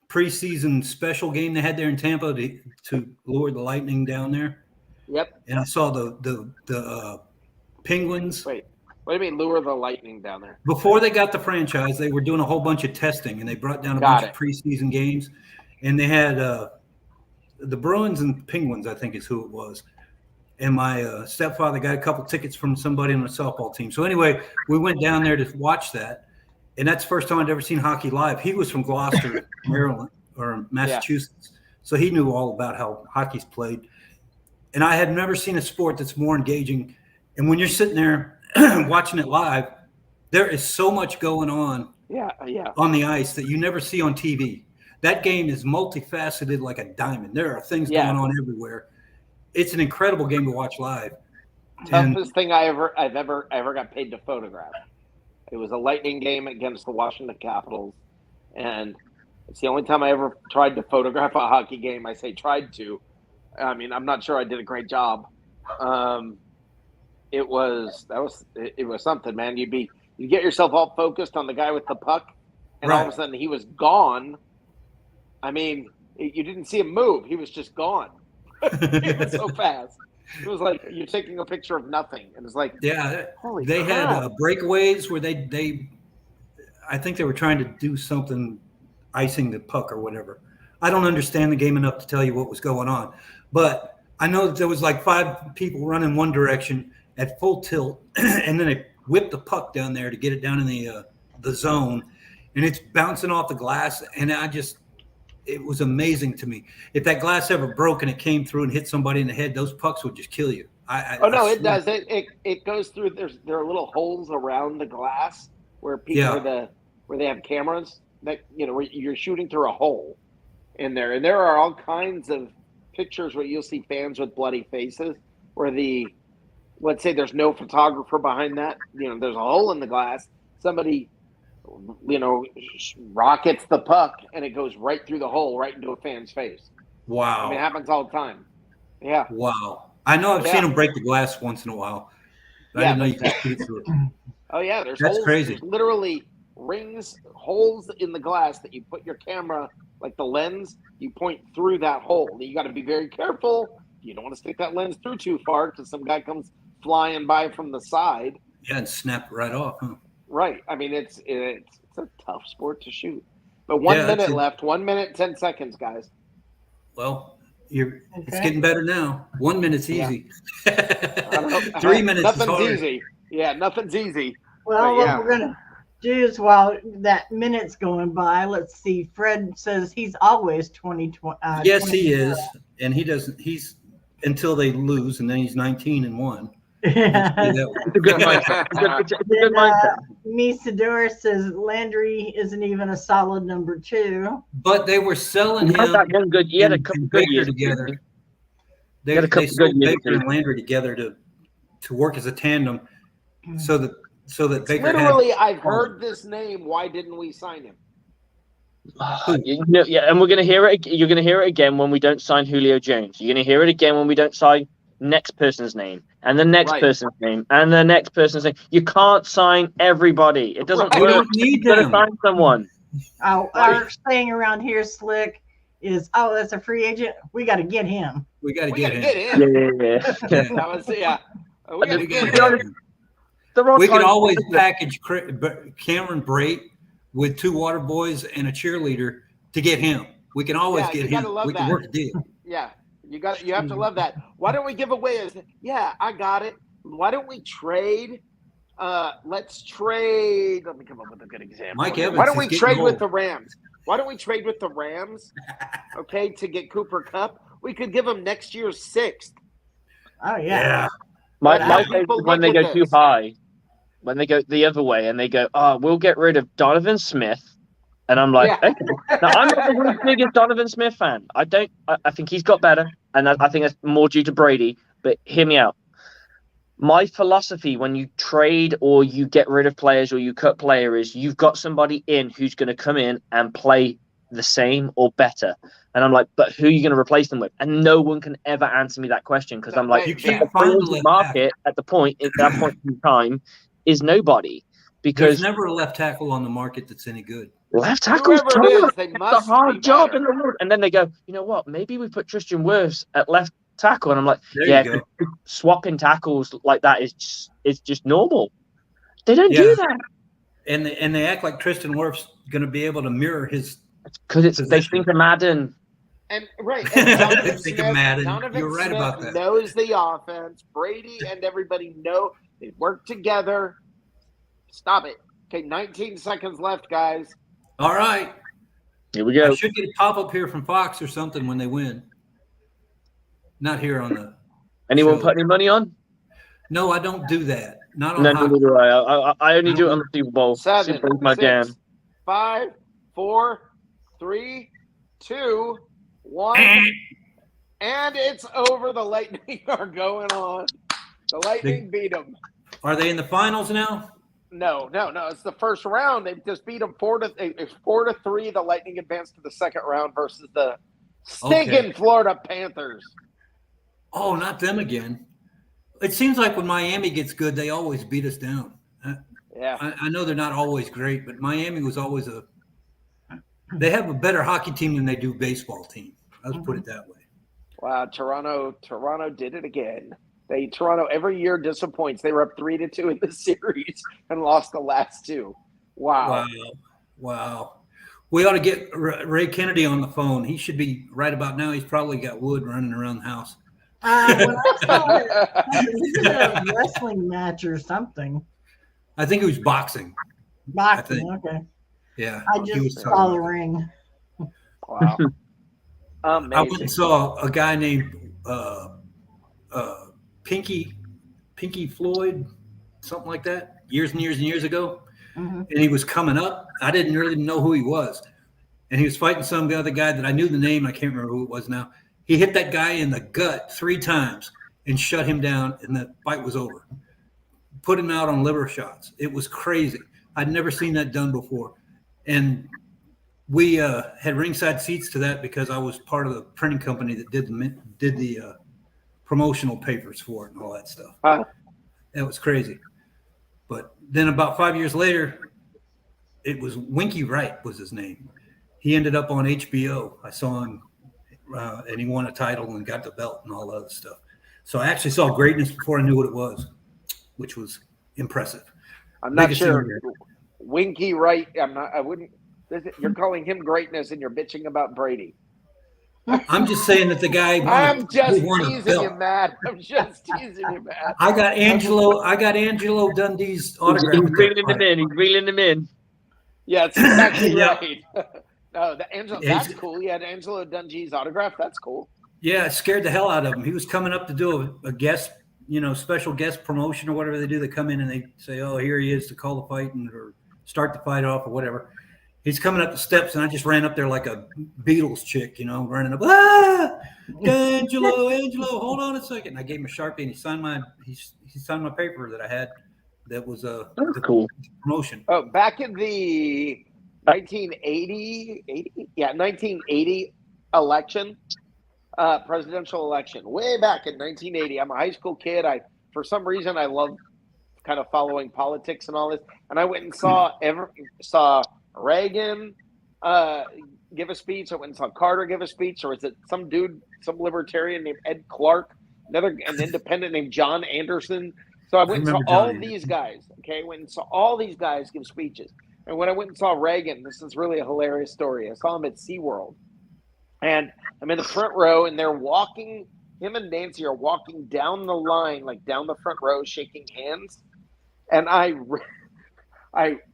S2: preseason special game they had there in Tampa to lure the Lightning down there.
S4: Yep.
S2: And I saw the Penguins.
S4: Wait, what do you mean lure the Lightning down there?
S2: Before they got the franchise, they were doing a whole bunch of testing, and they brought down a bunch of preseason games. And they had the Bruins and Penguins, I think is who it was. And my stepfather got a couple tickets from somebody on the softball team. So anyway, we went down there to watch that. And that's the first time I'd ever seen hockey live. He was from Gloucester, Maryland, or Massachusetts. Yeah. So he knew all about how hockey's played. And I had never seen a sport that's more engaging. And when you're sitting there watching it live, there is so much going on on the ice that you never see on TV. That game is multifaceted like a diamond. There are things going on everywhere. It's an incredible game to watch live.
S4: Toughest thing I've ever got paid to photograph. It was a Lightning game against the Washington Capitals, and it's the only time I ever tried to photograph a hockey game. I say tried to. I mean, I'm not sure I did a great job. It was something, man. You get yourself all focused on the guy with the puck, and all of a sudden he was gone. I mean, you didn't see him move; he was just gone. It was so fast. It was like you're taking a picture of nothing, and it's like, holy
S2: they
S4: crap.
S2: Had breakaways where they I think they were trying to do something, icing the puck or whatever. I don't understand the game enough to tell you what was going on, but I know that there was like 5 people running one direction at full tilt, and then they whipped the puck down there to get it down in the zone, and it's bouncing off the glass, and it was amazing to me. If that glass ever broke and it came through and hit somebody in the head, those pucks would just kill you.
S4: It does. It goes through. There are little holes around the glass where people where they have cameras that where you're shooting through a hole in there, and there are all kinds of pictures where you'll see fans with bloody faces. Where let's say there's no photographer behind that. There's a hole in the glass. Somebody rockets the puck and it goes right through the hole, right into a fan's face.
S2: Wow.
S4: I mean, it happens all the time. Yeah.
S2: Wow. I know I've seen them break the glass once in a while. But I didn't know you could shoot through it.
S4: Oh, yeah. That's
S2: holes, crazy.
S4: There's literally holes in the glass that you put your camera, like the lens, you point through that hole. You got to be very careful. You don't want to stick that lens through too far because some guy comes flying by from the side.
S2: Yeah, and snap right off, huh?
S4: Right. I mean, it's a tough sport to shoot. But 1 minute left. 1 minute, 10 seconds, guys.
S2: Well, it's getting better now. 1 minute's easy. 3 minutes
S4: nothing's
S2: is hard.
S4: Easy. Yeah, nothing's easy.
S3: Well, what we're going to do is while that minute's going by, let's see. Fred says he's always 20.
S2: Yes, he is. And he doesn't. He's until they lose, and then he's 19-1.
S3: Yeah.
S5: It's a good mindset. It's a good mindset.
S3: Misador says Landry isn't even a solid number 2.
S2: But they were selling him.
S5: He had a couple good years
S2: together. They sold Baker and Landry together to work as a tandem, so that Baker
S4: literally. I've heard this name. Why didn't we sign him?
S5: And we're going to hear it. You're going to hear it again when we don't sign Julio Jones. You're going to hear it again when we don't sign next person's name, and the next
S4: Right.
S5: person's name, and the next person's name. You can't sign everybody. It doesn't
S2: We
S5: work.
S2: don't need
S5: You got to
S2: them.
S5: sign someone.
S3: Our saying around here, Slick, is, oh, that's a free agent. We got to get him.
S2: We got to
S4: We
S2: get
S4: gotta
S2: him.
S4: get in.
S5: Yeah.
S2: Yeah.
S4: We gotta
S2: We
S4: get
S2: gotta
S4: in.
S2: get him.
S5: There are
S2: We could
S5: times-
S2: always package Cameron Brate with 2 water boys and a cheerleader to get him. We can always
S4: Yeah, you
S2: get
S4: gotta
S2: him.
S4: love
S2: We can
S4: that.
S2: work a deal.
S4: Yeah, you have to love that. Why don't we give away yeah, I got it. Why don't we trade? Let's trade. Let me come up with a good example.
S2: Mike Evans
S4: Why don't
S2: is
S4: we
S2: getting
S4: trade with
S2: old.
S4: the Rams? Why don't we trade with the Rams? Okay, to get Cooper Kupp. We could give him next year's 6th.
S3: Oh, yeah.
S2: Yeah.
S5: My
S4: But how
S5: favorite
S4: people
S5: is when
S4: look
S5: they
S4: at
S5: go too
S4: this.
S5: high, when they go the other way, and they go, "Oh, we'll get rid of Donovan Smith," and I'm like,
S4: Yeah.
S5: "Okay." Now I'm not the world's biggest Donovan Smith fan. I think he's got better, and I think that's more due to Brady. But hear me out. My philosophy when you trade or you get rid of players or you cut players is you've got somebody in who's going to come in and play the same or better. And I'm like, but who are you going to replace them with? And no one can ever answer me that question because I'm like,
S2: You
S5: the
S2: can't
S5: free
S2: find the
S5: agent
S2: left
S5: market at that point in time is nobody
S2: There's
S5: because
S2: never a left tackle on the market that's any good.
S5: left tackle's
S4: Whoever it
S5: tough.
S4: is, they
S5: It's
S4: must
S5: a hard
S4: be
S5: job
S4: better.
S5: in the world. And then they go, you know what? Maybe we put Tristan Wirfs at left tackle. And I'm like,
S2: There
S5: yeah,
S2: you go.
S5: swapping tackles like that is just normal. They don't
S2: Yeah.
S5: do that
S2: And they act like Tristan Wirfs going to be able to mirror his.
S5: because they
S2: Position.
S5: think of Madden.
S4: And right, and Donovan
S2: Think of
S4: Smith,
S2: Madden.
S4: Donovan
S2: You're right
S4: Smith
S2: about that.
S4: knows the offense. Brady and everybody know they work together. Stop it. Okay, 19 seconds left, guys.
S2: All right.
S5: Here we go.
S2: I should get a pop up here from Fox or something when they win. Not here on the.
S5: Anyone
S2: show.
S5: put any money on?
S2: No, I don't do that. Not on
S5: No,
S2: hockey.
S5: neither do I. I only
S2: I
S5: do it
S2: don't
S5: on the Super Bowl.
S4: 7,
S5: Super Bowl's my
S4: 6,
S5: jam.
S4: 5, 4, 3, 2, 1. And it's over. The Lightning are going on. The Lightning beat them.
S2: Are they in the finals now?
S4: No. It's the first round. They just beat them 4-3. The Lightning advanced to the second round versus the stinking Florida Panthers.
S2: Oh, not them again. It seems like when Miami gets good, they always beat us down.
S4: Yeah.
S2: I know they're not always great, but Miami was always they have a better hockey team than they do baseball team. Let's put it that way.
S4: Wow, Toronto did it again. Toronto every year disappoints. They were up 3-2 in the series and lost the last 2. Wow.
S2: We ought to get Ray Kennedy on the phone. He should be right about now. He's probably got wood running around the house.
S3: When I saw it, he did a wrestling match or something.
S2: I think he was boxing.
S3: Boxing, okay.
S2: Yeah.
S3: I just saw the ring.
S4: Wow. Amazing.
S2: I went and saw a guy named Pinky Floyd, something like that, years and years and years ago.
S3: Mm-hmm.
S2: And he was coming up. I didn't really know who he was. And he was fighting some other guy that I knew the name. I can't remember who it was now. He hit that guy in the gut 3 times and shut him down, and the fight was over. Put him out on liver shots. It was crazy. I'd never seen that done before. And we had ringside seats to that because I was part of the printing company that did the promotional papers for it and all that stuff. That was crazy. But then about 5 years later, it was Winky Wright was his name. He ended up on HBO. I saw him, and he won a title and got the belt and all that other stuff. So I actually saw greatness before I knew what it was, which was impressive.
S4: I'm not
S2: Biggest
S4: sure.
S2: thing there.
S4: Winky Wright. I wouldn't. You're calling him greatness and you're bitching about Brady.
S2: I'm just saying that the guy
S4: I'm just
S2: won a
S4: teasing you,
S2: belt.
S4: Matt. I'm just teasing you, Matt.
S2: I got Angelo Dundee's autograph.
S5: He's reeling them in.
S4: Yeah, that's exactly
S2: Yeah.
S4: right. No, that's cool. He had Angelo Dundee's autograph. That's cool.
S2: Yeah, it scared the hell out of him. He was coming up to do a guest, special guest promotion or whatever they do. They come in and they say, "Oh, here he is to call the fight or start the fight off or whatever." He's coming up the steps, and I just ran up there like a Beatles chick, running up. Angelo, hold on a second. And I gave him a Sharpie, and he signed my paper that I had. That was the
S5: cool
S2: promotion.
S4: Oh, back in the 1980 election, presidential election way back in 1980. I'm a high school kid. For some reason, I love kind of following politics and all this. And I went and saw Reagan give a speech. I went and saw Carter give a speech. Or was it some dude, some libertarian named Ed Clark, an independent named John Anderson? So I went and saw all these guys. Okay, went and saw all these guys give speeches. And when I went and saw Reagan, this is really a hilarious story. I saw him at SeaWorld. And I'm in the front row, and they're walking. Him and Nancy are walking down the line, like down the front row, shaking hands. And I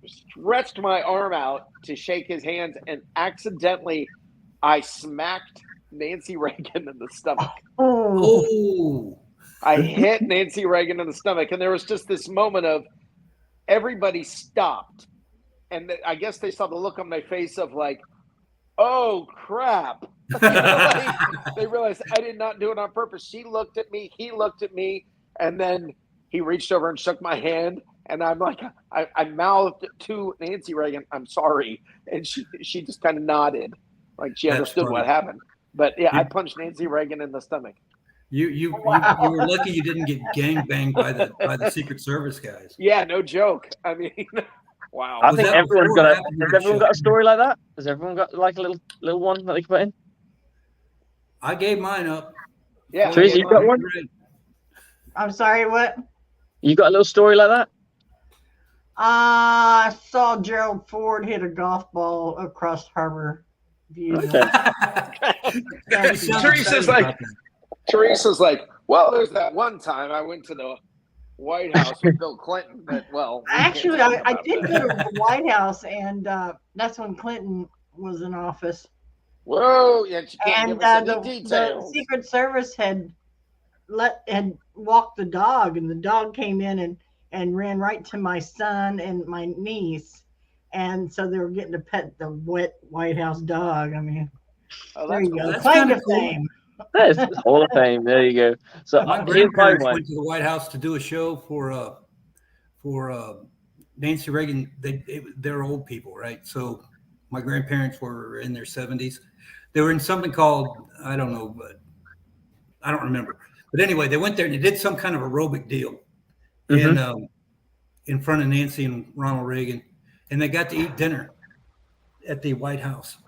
S4: stretched my arm out to shake his hands, and accidentally, I smacked Nancy Reagan in the stomach.
S2: Oh!
S4: I hit Nancy Reagan in the stomach, and there was just this moment of everybody stopped, and I guess they saw the look on my face of like, oh crap. They realized I did not do it on purpose. She looked at me, he looked at me, and then he reached over and shook my hand, and I'm like, I mouthed to Nancy Reagan, I'm sorry, and she just kind of nodded, like she understood what happened. But yeah, I punched Nancy Reagan in the stomach.
S2: You were lucky you didn't get gangbanged by the Secret Service guys.
S4: Yeah, no joke. I mean, wow.
S5: I think everyone's got a story like that. Has everyone got like a little one that they can put in?
S2: I gave mine up.
S4: Yeah,
S5: Teresa, you got one?
S3: I'm sorry, what?
S5: You got a little story like that?
S3: I saw Gerald Ford hit a golf ball across Harbor View.
S5: Okay.
S4: Teresa's like, well, there's that one time I went to the White House with Bill Clinton. But, well,
S3: actually, I did go to the White House, and that's when Clinton was in office.
S4: Whoa! Yeah, you can't give us any
S3: the
S4: details.
S3: Secret Service had walked the dog, and the dog came in and ran right to my son and my niece, and so they were getting to pet the wet White House dog. I mean, there you go, claim to fame.
S5: There's Hall of Fame. There you go. So
S2: my grandparents went to the White House to do a show for Nancy Reagan. They're old people, right? So my grandparents were in their 70s. They were in something called, I don't know, but I don't remember. But anyway, they went there and they did some kind of aerobic deal in front of Nancy and Ronald Reagan, and they got to eat dinner at the White House.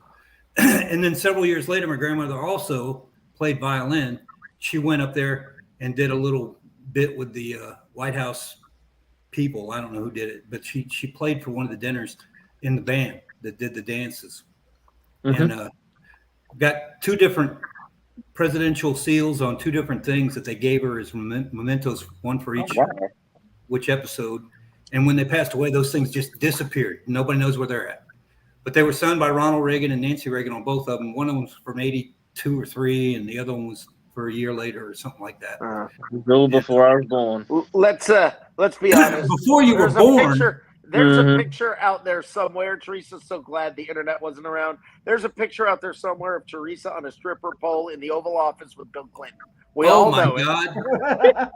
S2: And then several years later, my grandmother also played violin. She went up there and did a little bit with the White House people. I don't know who did it, but she played for one of the dinners in the band that did the dances. And got two different presidential seals on two different things that they gave her as mementos, one for which episode. And when they passed away, those things just disappeared. Nobody knows where they're at. But they were signed by Ronald Reagan and Nancy Reagan on both of them. One of them was from 82 or 3, and the other one was for a year later or something like that.
S5: A little before I was born.
S4: Let's be honest.
S2: Before you were born.
S4: There's a picture out there somewhere. Teresa's so glad the internet wasn't around. There's a picture out there somewhere of Teresa on a stripper pole in the Oval Office with Bill Clinton. We all know
S2: God.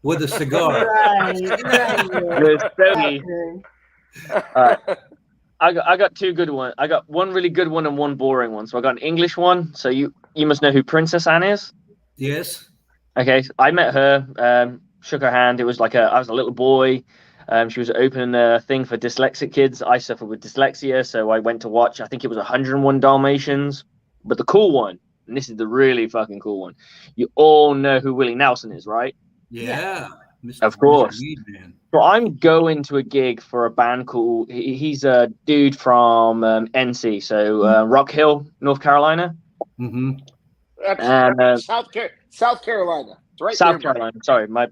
S2: With a cigar.
S5: Right. I got two good ones. I got one really good one and one boring one. So I got an English one. So you must know who Princess Anne is.
S2: Yes.
S5: Okay. I met her, shook her hand. It was like I was a little boy. She was opening a thing for dyslexic kids. I suffer with dyslexia, so I went to watch, I think it was 101 Dalmatians. But the cool one, and this is the really fucking cool one, you all know who Willie Nelson is, right?
S2: Yeah.
S5: Of course. So I'm going to a gig for a band called, he's a dude from NC, so Rock Hill, North Carolina.
S2: Mm-hmm.
S4: That's South Carolina. It's right
S5: South Carolina. Sorry, my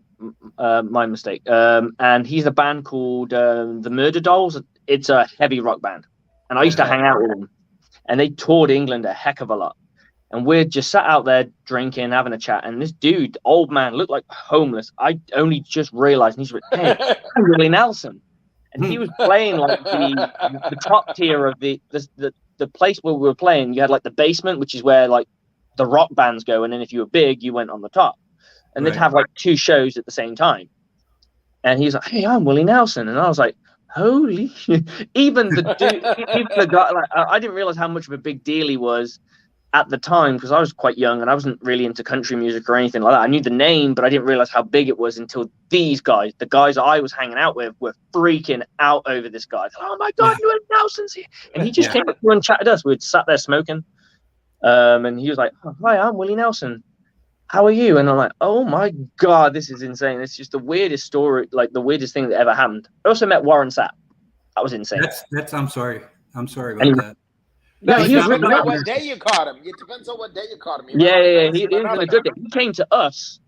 S5: mistake. And he's a band called the Murder Dolls. It's a heavy rock band, and I used to hang out with them. And they toured England a heck of a lot. And we're just sat out there drinking, having a chat. And this dude, old man, looked like homeless. I only just realized. And he's like, "Hey, I'm Willie Nelson," and he was playing like the top tier of the place where we were playing. You had like the basement, which is where like the rock bands go, and then if you were big, you went on the top. And they'd have like two shows at the same time. And he's like, "Hey, I'm Willie Nelson." And I was like, holy shit. Even the dude, even the guy, like, I didn't realize how much of a big deal he was. at the time, because I was quite young and I wasn't really into country music or anything like that, I knew the name, but I didn't realize how big it was until these guys, the guys I was hanging out with, were freaking out over this guy. Oh my God, Willie Nelson's here. And he just came up and chatted us. We'd sat there smoking. And he was like, oh, hi, I'm Willie Nelson. How are you? And I'm like, oh my God, this is insane. It's just the weirdest story, like the weirdest thing that ever happened. I also met Warren Sapp. That was insane.
S2: That's I'm sorry about that.
S4: No,
S5: he was
S4: depends
S5: really
S4: on
S5: nice.
S4: what day you caught him. It depends on what day you caught him.
S5: Yeah. He was a good day. He came to us.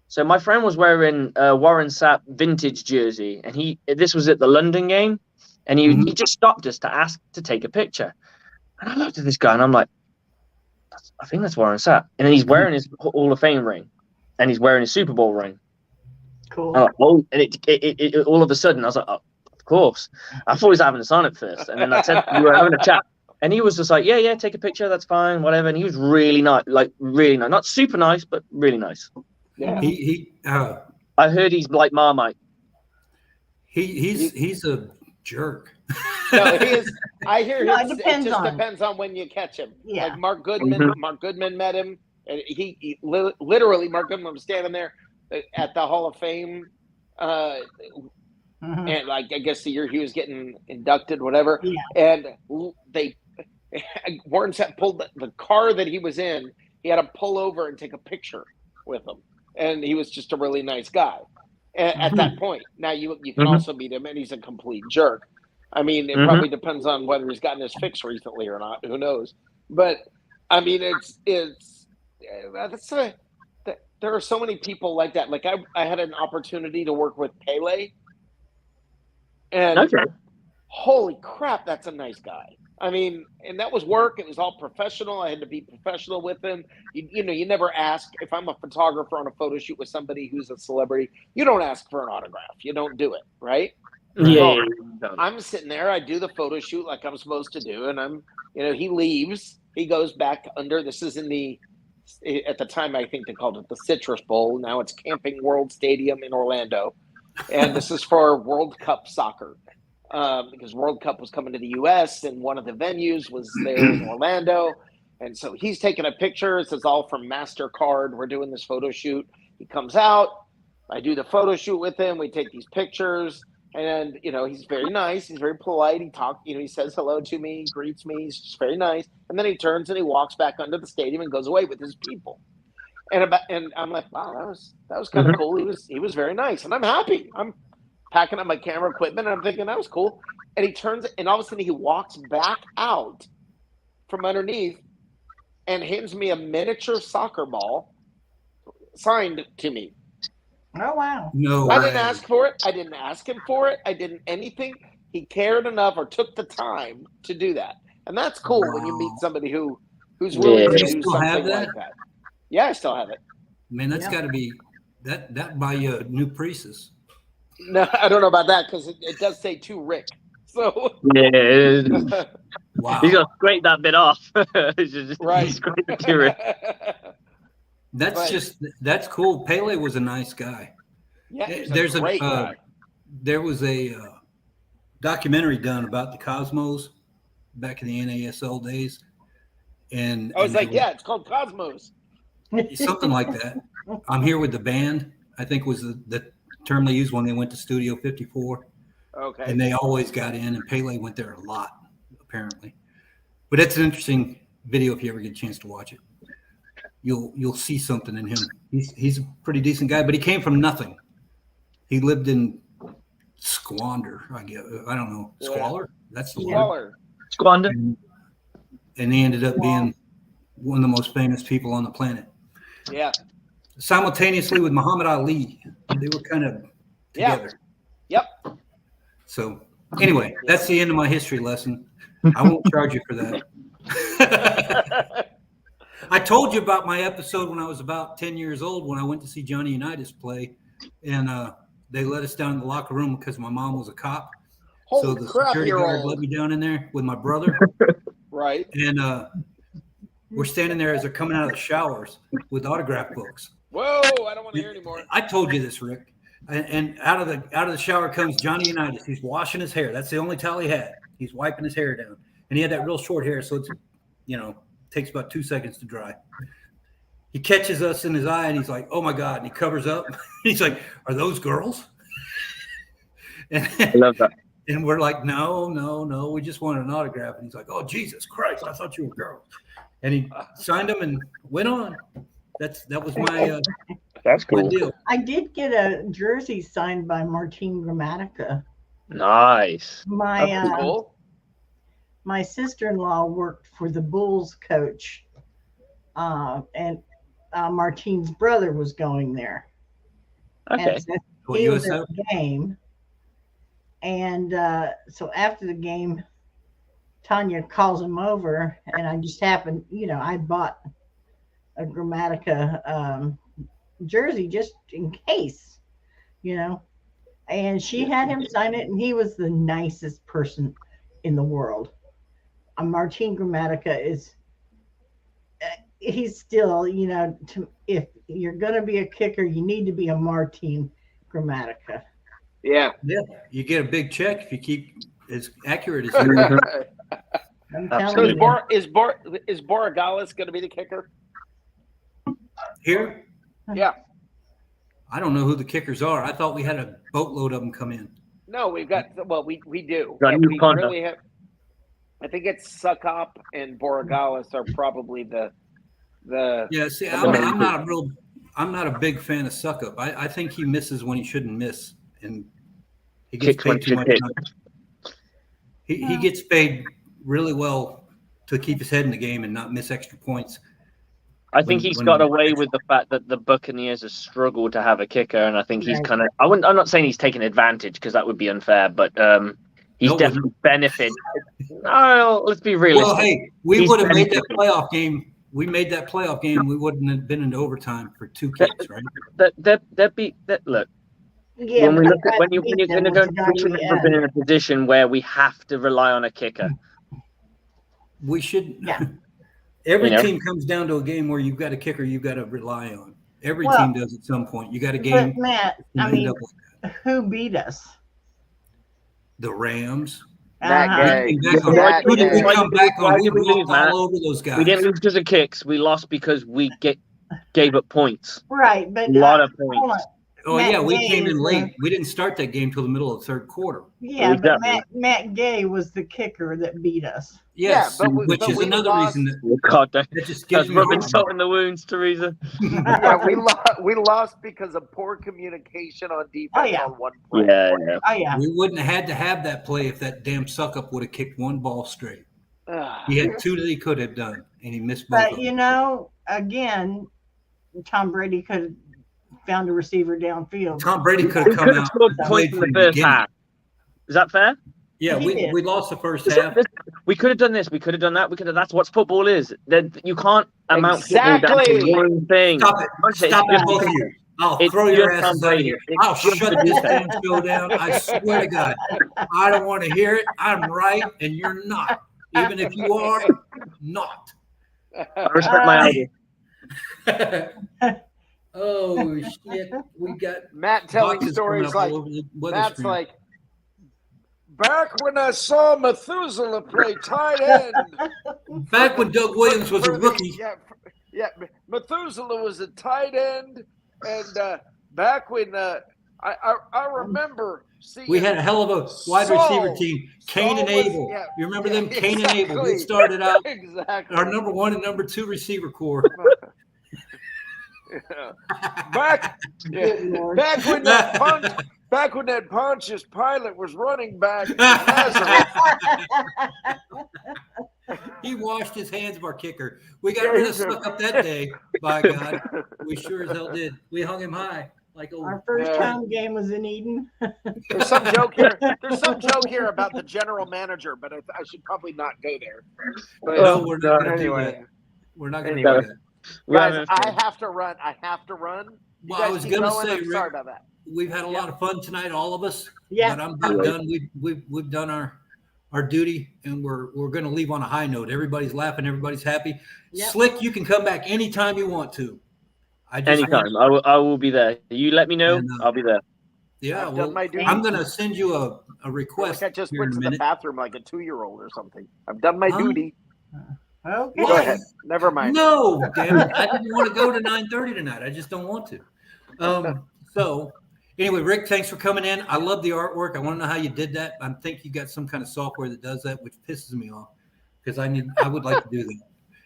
S5: So my friend was wearing a Warren Sapp vintage jersey, and this was at the London game, and he just stopped us to ask to take a picture. And I looked at this guy, and I'm like, I think that's Warren Sapp. And then he's wearing his Hall of Fame ring, and he's wearing his Super Bowl ring.
S3: Cool.
S5: Like, oh, and it all of a sudden, I was like, oh, of course. I thought he was having us on at first, and then I said we were having a chat, and he was just like, yeah, take a picture, that's fine, whatever. And he was really nice, not super nice, but really nice.
S4: Yeah.
S5: I heard he's like Marmite.
S2: He's a jerk.
S4: No, he is. I hear
S3: No,
S4: it just depends on when you catch him.
S3: Yeah.
S4: Like Mark Goodman. Mark Goodman met him, and he literally Mark Goodman was standing there at the Hall of Fame, and like I guess the year he was getting inducted, whatever.
S3: Yeah.
S4: And Warren Sapp pulled the car that he was in. He had to pull over and take a picture with him, and he was just a really nice guy. At that point, now you can also meet him, and he's a complete jerk. I mean, it probably depends on whether he's gotten his fix recently or not. Who knows? But I mean, there are so many people like that. Like I had an opportunity to work with Pele, and holy crap, that's a nice guy. I mean, and that was work. It was all professional. I had to be professional with him. You never ask. If I'm a photographer on a photo shoot with somebody who's a celebrity, you don't ask for an autograph. You don't do it, right?
S5: Yeah.
S4: I'm sitting there. I do the photo shoot like I'm supposed to do, and he leaves. He goes back under. This is at the time I think they called it the Citrus Bowl. Now it's Camping World Stadium in Orlando, and this is for World Cup soccer. Because World Cup was coming to the U.S. and one of the venues was there in Orlando. And so he's taking a picture. It says all from MasterCard. We're doing this photo shoot. He comes out. I do the photo shoot with him. We take these pictures. And, he's very nice. He's very polite. He says hello to me, greets me. He's just very nice. And then he turns and he walks back under the stadium and goes away with his people. And I'm like, wow, that was kind of cool. He was very nice. And I'm happy. I'm packing up my camera equipment, and I'm thinking that was cool. And he turns, and all of a sudden he walks back out from underneath and hands me a miniature soccer ball signed to me.
S3: Oh, wow.
S2: No,
S4: I didn't ask for it. I didn't ask him for it. I didn't anything. He cared enough or took the time to do that. And that's cool when you meet somebody who's willing to do something like that. Yeah, I still have it.
S2: Man, that's got to be that buy you a new Prius.
S4: No, I don't know about that because it does say to Rick. So
S5: yeah,
S2: wow,
S5: he's gonna scrape that bit off.
S4: Right.
S5: Scrape it to Rick.
S2: That's cool. Pele was a nice guy.
S4: Yeah,
S2: there's
S4: a great guy.
S2: There was a documentary done about the Cosmos back in the NASL days, and
S4: I was like, it's called Cosmos,
S2: something like that. I'm here with the band. I think was the term they used when they went to Studio 54.
S4: Okay.
S2: And they always got in, and Pele went there a lot, apparently. But it's an interesting video if you ever get a chance to watch it. You'll see something in him. He's a pretty decent guy, but he came from nothing. He lived in squander, I guess. I don't know. Squalor? That's the word.
S5: Squander.
S2: And he ended up being one of the most famous people on the planet.
S4: Yeah.
S2: Simultaneously with Muhammad Ali. They were kind of together.
S4: Yep.
S2: So anyway, that's the end of my history lesson. I won't charge you for that. I told you about my episode when I was about 10 years old when I went to see Johnny Unitas play, and they let us down in the locker room because my mom was a cop.
S4: Holy
S2: so the
S4: crap,
S2: security
S4: you're
S2: guard
S4: old.
S2: let me down in there with my brother.
S4: Right.
S2: And we're standing there as they're coming out of the showers with autograph books.
S4: Whoa, I don't want to hear anymore.
S2: I told you this, Rick. And out of the shower comes Johnny Unitas. He's washing his hair. That's the only towel he had. He's wiping his hair down. And he had that real short hair, so it's, takes about 2 seconds to dry. He catches us in his eye, and he's like, "Oh my God!" And he covers up. He's like, "Are those girls?"
S5: I love that.
S2: And we're like, no, we just wanted an autograph. And he's like, "Oh, Jesus Christ, I thought you were girls." And he signed them and went on. That was my
S5: That's cool.
S2: my deal.
S3: I did get a jersey signed by Martin Gramatica.
S5: Nice.
S3: My
S4: Cool.
S3: my sister-in-law worked for the Bulls coach, and Martin's brother was going there.
S5: Okay.
S3: And so
S2: What,
S3: he was
S2: USO?
S3: at the game, and so after the game, Tanya calls him over, and I just happened, I bought a Gramatica jersey just in case, and she had him sign it, and he was the nicest person in the world. Martin Gramatica is, he's still, if you're going to be a kicker, you need to be a Martin Gramatica.
S4: Yeah.
S2: Yeah, you get a big check if you keep as accurate as you
S5: Mhm.
S3: I'm
S4: So
S3: telling
S4: is
S3: you.
S4: is Borregales going to be the kicker?
S2: here.
S4: Yeah.
S2: I don't know who the kickers are. I thought we had a boatload of them come in.
S4: No, we've got. Well, we do.
S5: Got a
S4: And
S5: new
S4: we
S5: punter.
S4: really have. I think it's Succop and Borregales are probably the.
S2: Yeah, see,
S5: I'm
S2: I'm not a big fan of Suckup. I think he misses when he shouldn't miss, and he gets
S5: Kicks when
S2: paid
S5: he
S2: too much
S5: should
S2: money. He gets paid really well to keep his head in the game and not miss extra points.
S5: I think he's got away with the fact that the Buccaneers have struggled to have a kicker, and I think he's
S3: Right.
S5: kind of. I'm not saying he's taking advantage because that would be unfair, but he's
S2: No,
S5: definitely benefited. No, let's be realistic.
S2: Well, hey, we
S5: He's
S2: would have made that
S5: benefited.
S2: playoff game. We made that playoff game. We wouldn't have been into overtime for 2 kicks, right?
S5: Look.
S3: Yeah,
S5: When we
S3: but
S5: look at when you're
S3: beat
S5: going to
S3: them
S5: go,
S3: was the guy
S5: we should
S3: we
S5: have
S3: had.
S5: been in a position where we have to rely on a kicker.
S2: We should.
S3: Yeah.
S2: Every
S5: You know?
S2: team comes down to a game where you've got a kicker you've got to rely on. Every
S3: Well,
S2: team does at some point. You got a
S3: But
S2: game.
S3: Matt,
S2: you
S3: I
S2: end
S3: mean,
S2: up with
S3: who beat us?
S2: the Rams.
S4: That
S3: Uh-huh.
S4: guy.
S2: We came back on.
S4: That
S2: Who did we
S4: guy.
S2: come back
S5: Why
S2: on? We
S5: did we lose,
S2: walked
S5: Matt?
S2: all over those guys.
S5: We didn't lose because of kicks. We lost because we gave up points.
S3: Right, but
S5: A lot of
S3: hold on.
S5: points.
S2: Oh
S3: Matt
S2: yeah, we
S3: Gay
S2: came in
S3: is
S2: late. We didn't start that game till the middle of the third quarter.
S3: Yeah, but
S5: Exactly.
S3: Matt Gay was the kicker that beat us.
S2: Yes,
S4: but we
S2: which is another
S4: lost.
S2: reason that,
S5: Oh, God,
S2: that just gives
S5: that's
S2: me
S5: rubbing
S2: heartburn.
S5: salt in the wounds, Teresa.
S4: Yeah, we lost because of poor communication on defense
S3: Oh, yeah.
S4: on one play.
S5: Yeah.
S3: Oh yeah.
S2: We wouldn't have had to have that play if that damn suck-up would have kicked one ball straight. He had 2 that he could have done, and he missed both of
S3: But
S2: them.
S3: again, Tom Brady could have found a receiver downfield.
S2: Tom Brady could
S5: We
S2: have come
S5: could have
S2: out
S5: scored
S2: and
S5: points
S2: played
S5: in
S2: from
S5: the
S2: the
S5: first
S2: beginning.
S5: half. Is that fair?
S2: Yeah,
S3: He
S2: we
S3: did.
S2: lost the first half.
S5: We could have done this. We could have done that. That's what football is. That you can't amount football down to
S4: Exactly.
S5: one thing.
S2: Stop it.
S5: Honestly,
S2: Stop
S5: it's
S2: it, both of you. I'll
S5: it's
S2: throw your
S5: just
S2: asses
S5: Tom
S2: out of
S5: Brady.
S2: here.
S5: It's
S2: I'll
S5: just
S2: shut
S5: the
S2: this
S5: defense.
S2: damn show down. I swear to God. I don't want to hear it. I'm right, and you're not. Even if you are not.
S5: I respect my elders.
S2: Oh, shit. We got
S4: Matt telling
S2: boxes
S4: stories
S2: coming up
S4: like
S2: all over the weather
S4: Matt's
S2: screen.
S4: like, back when I saw Methuselah play tight end.
S2: Back when Doug Williams was a rookie.
S4: Yeah, Methuselah was a tight end, and back when I remember seeing
S2: We had a hell of a wide
S4: Saul-
S2: receiver team. Cain and
S4: Saul was-
S2: Abel.
S4: yeah,
S2: You remember
S4: yeah,
S2: them? Cain and Abel.
S4: exactly.
S2: We started out
S4: exactly.
S2: our number 1 and number 2 receiver core.
S4: back,
S3: Good Lord.
S4: back when that Pontius Pilate was running back in Nazareth.
S2: He washed his hands of our kicker. We got rid of stuck up that day. By God, we sure as hell did. We hung him high like old.
S3: Our first
S4: Yeah.
S3: home game was in Eden.
S4: There's some joke here. There's some joke here about the general manager, but I should probably not go there. But
S2: No, we're not going to do
S4: anyway,
S2: that. We're not going to
S4: Anyway.
S2: do that.
S4: guys, I have to run. You
S2: Well, I
S4: guys
S2: was
S4: keep
S2: going to
S4: going.
S2: say,
S4: I'm
S2: Rick,
S4: sorry about that.
S2: we've had a lot of fun tonight, all of us.
S3: Yeah.
S2: But I'm done. We've done our duty, and we're going to leave on a high note. Everybody's laughing. Everybody's happy.
S3: Yep.
S2: Slick, you can come back anytime you want to.
S5: Anytime. I will be there. You let me know.
S2: And,
S5: I'll be there.
S2: Yeah,
S4: I've
S2: well,
S4: done my duty.
S2: I'm going to send you a request
S4: I just
S2: here
S4: went
S2: in
S4: to
S2: a
S4: the
S2: minute.
S4: bathroom like a 2-year-old or something. I've done my
S2: Huh?
S4: duty.
S3: Okay.
S4: Go ahead. Never mind.
S2: No, damn it. I didn't want to go to 9:30 tonight. I just don't want to. So anyway, Rick, thanks for coming in. I love the artwork. I want to know how you did that. I think you got some kind of software that does that, which pisses me off because I would like to do that.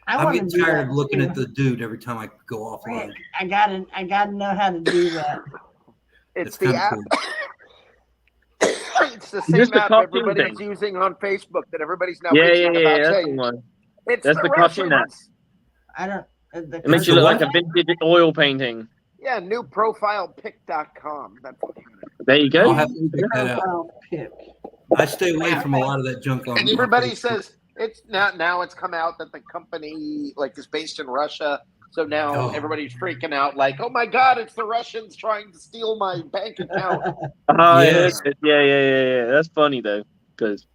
S2: I'm getting tired of looking at the dude every time I go offline.
S3: I gotta know how to do that.
S4: It's the app. Cool. It's the same app everybody's using on Facebook that everybody's now reaching out about saying. That's the Russians.
S3: I don't.
S5: It makes you look like a vintage oil painting.
S4: Yeah, newprofilepic.com.
S5: There you go.
S2: I'll have to check that out. I stay away from a lot of that junk on.
S4: And everybody says it's now it's come out that the company is based in Russia. So now everybody's freaking out like, oh my God, it's the Russians trying to steal my bank account.
S5: Yeah. That's funny though, because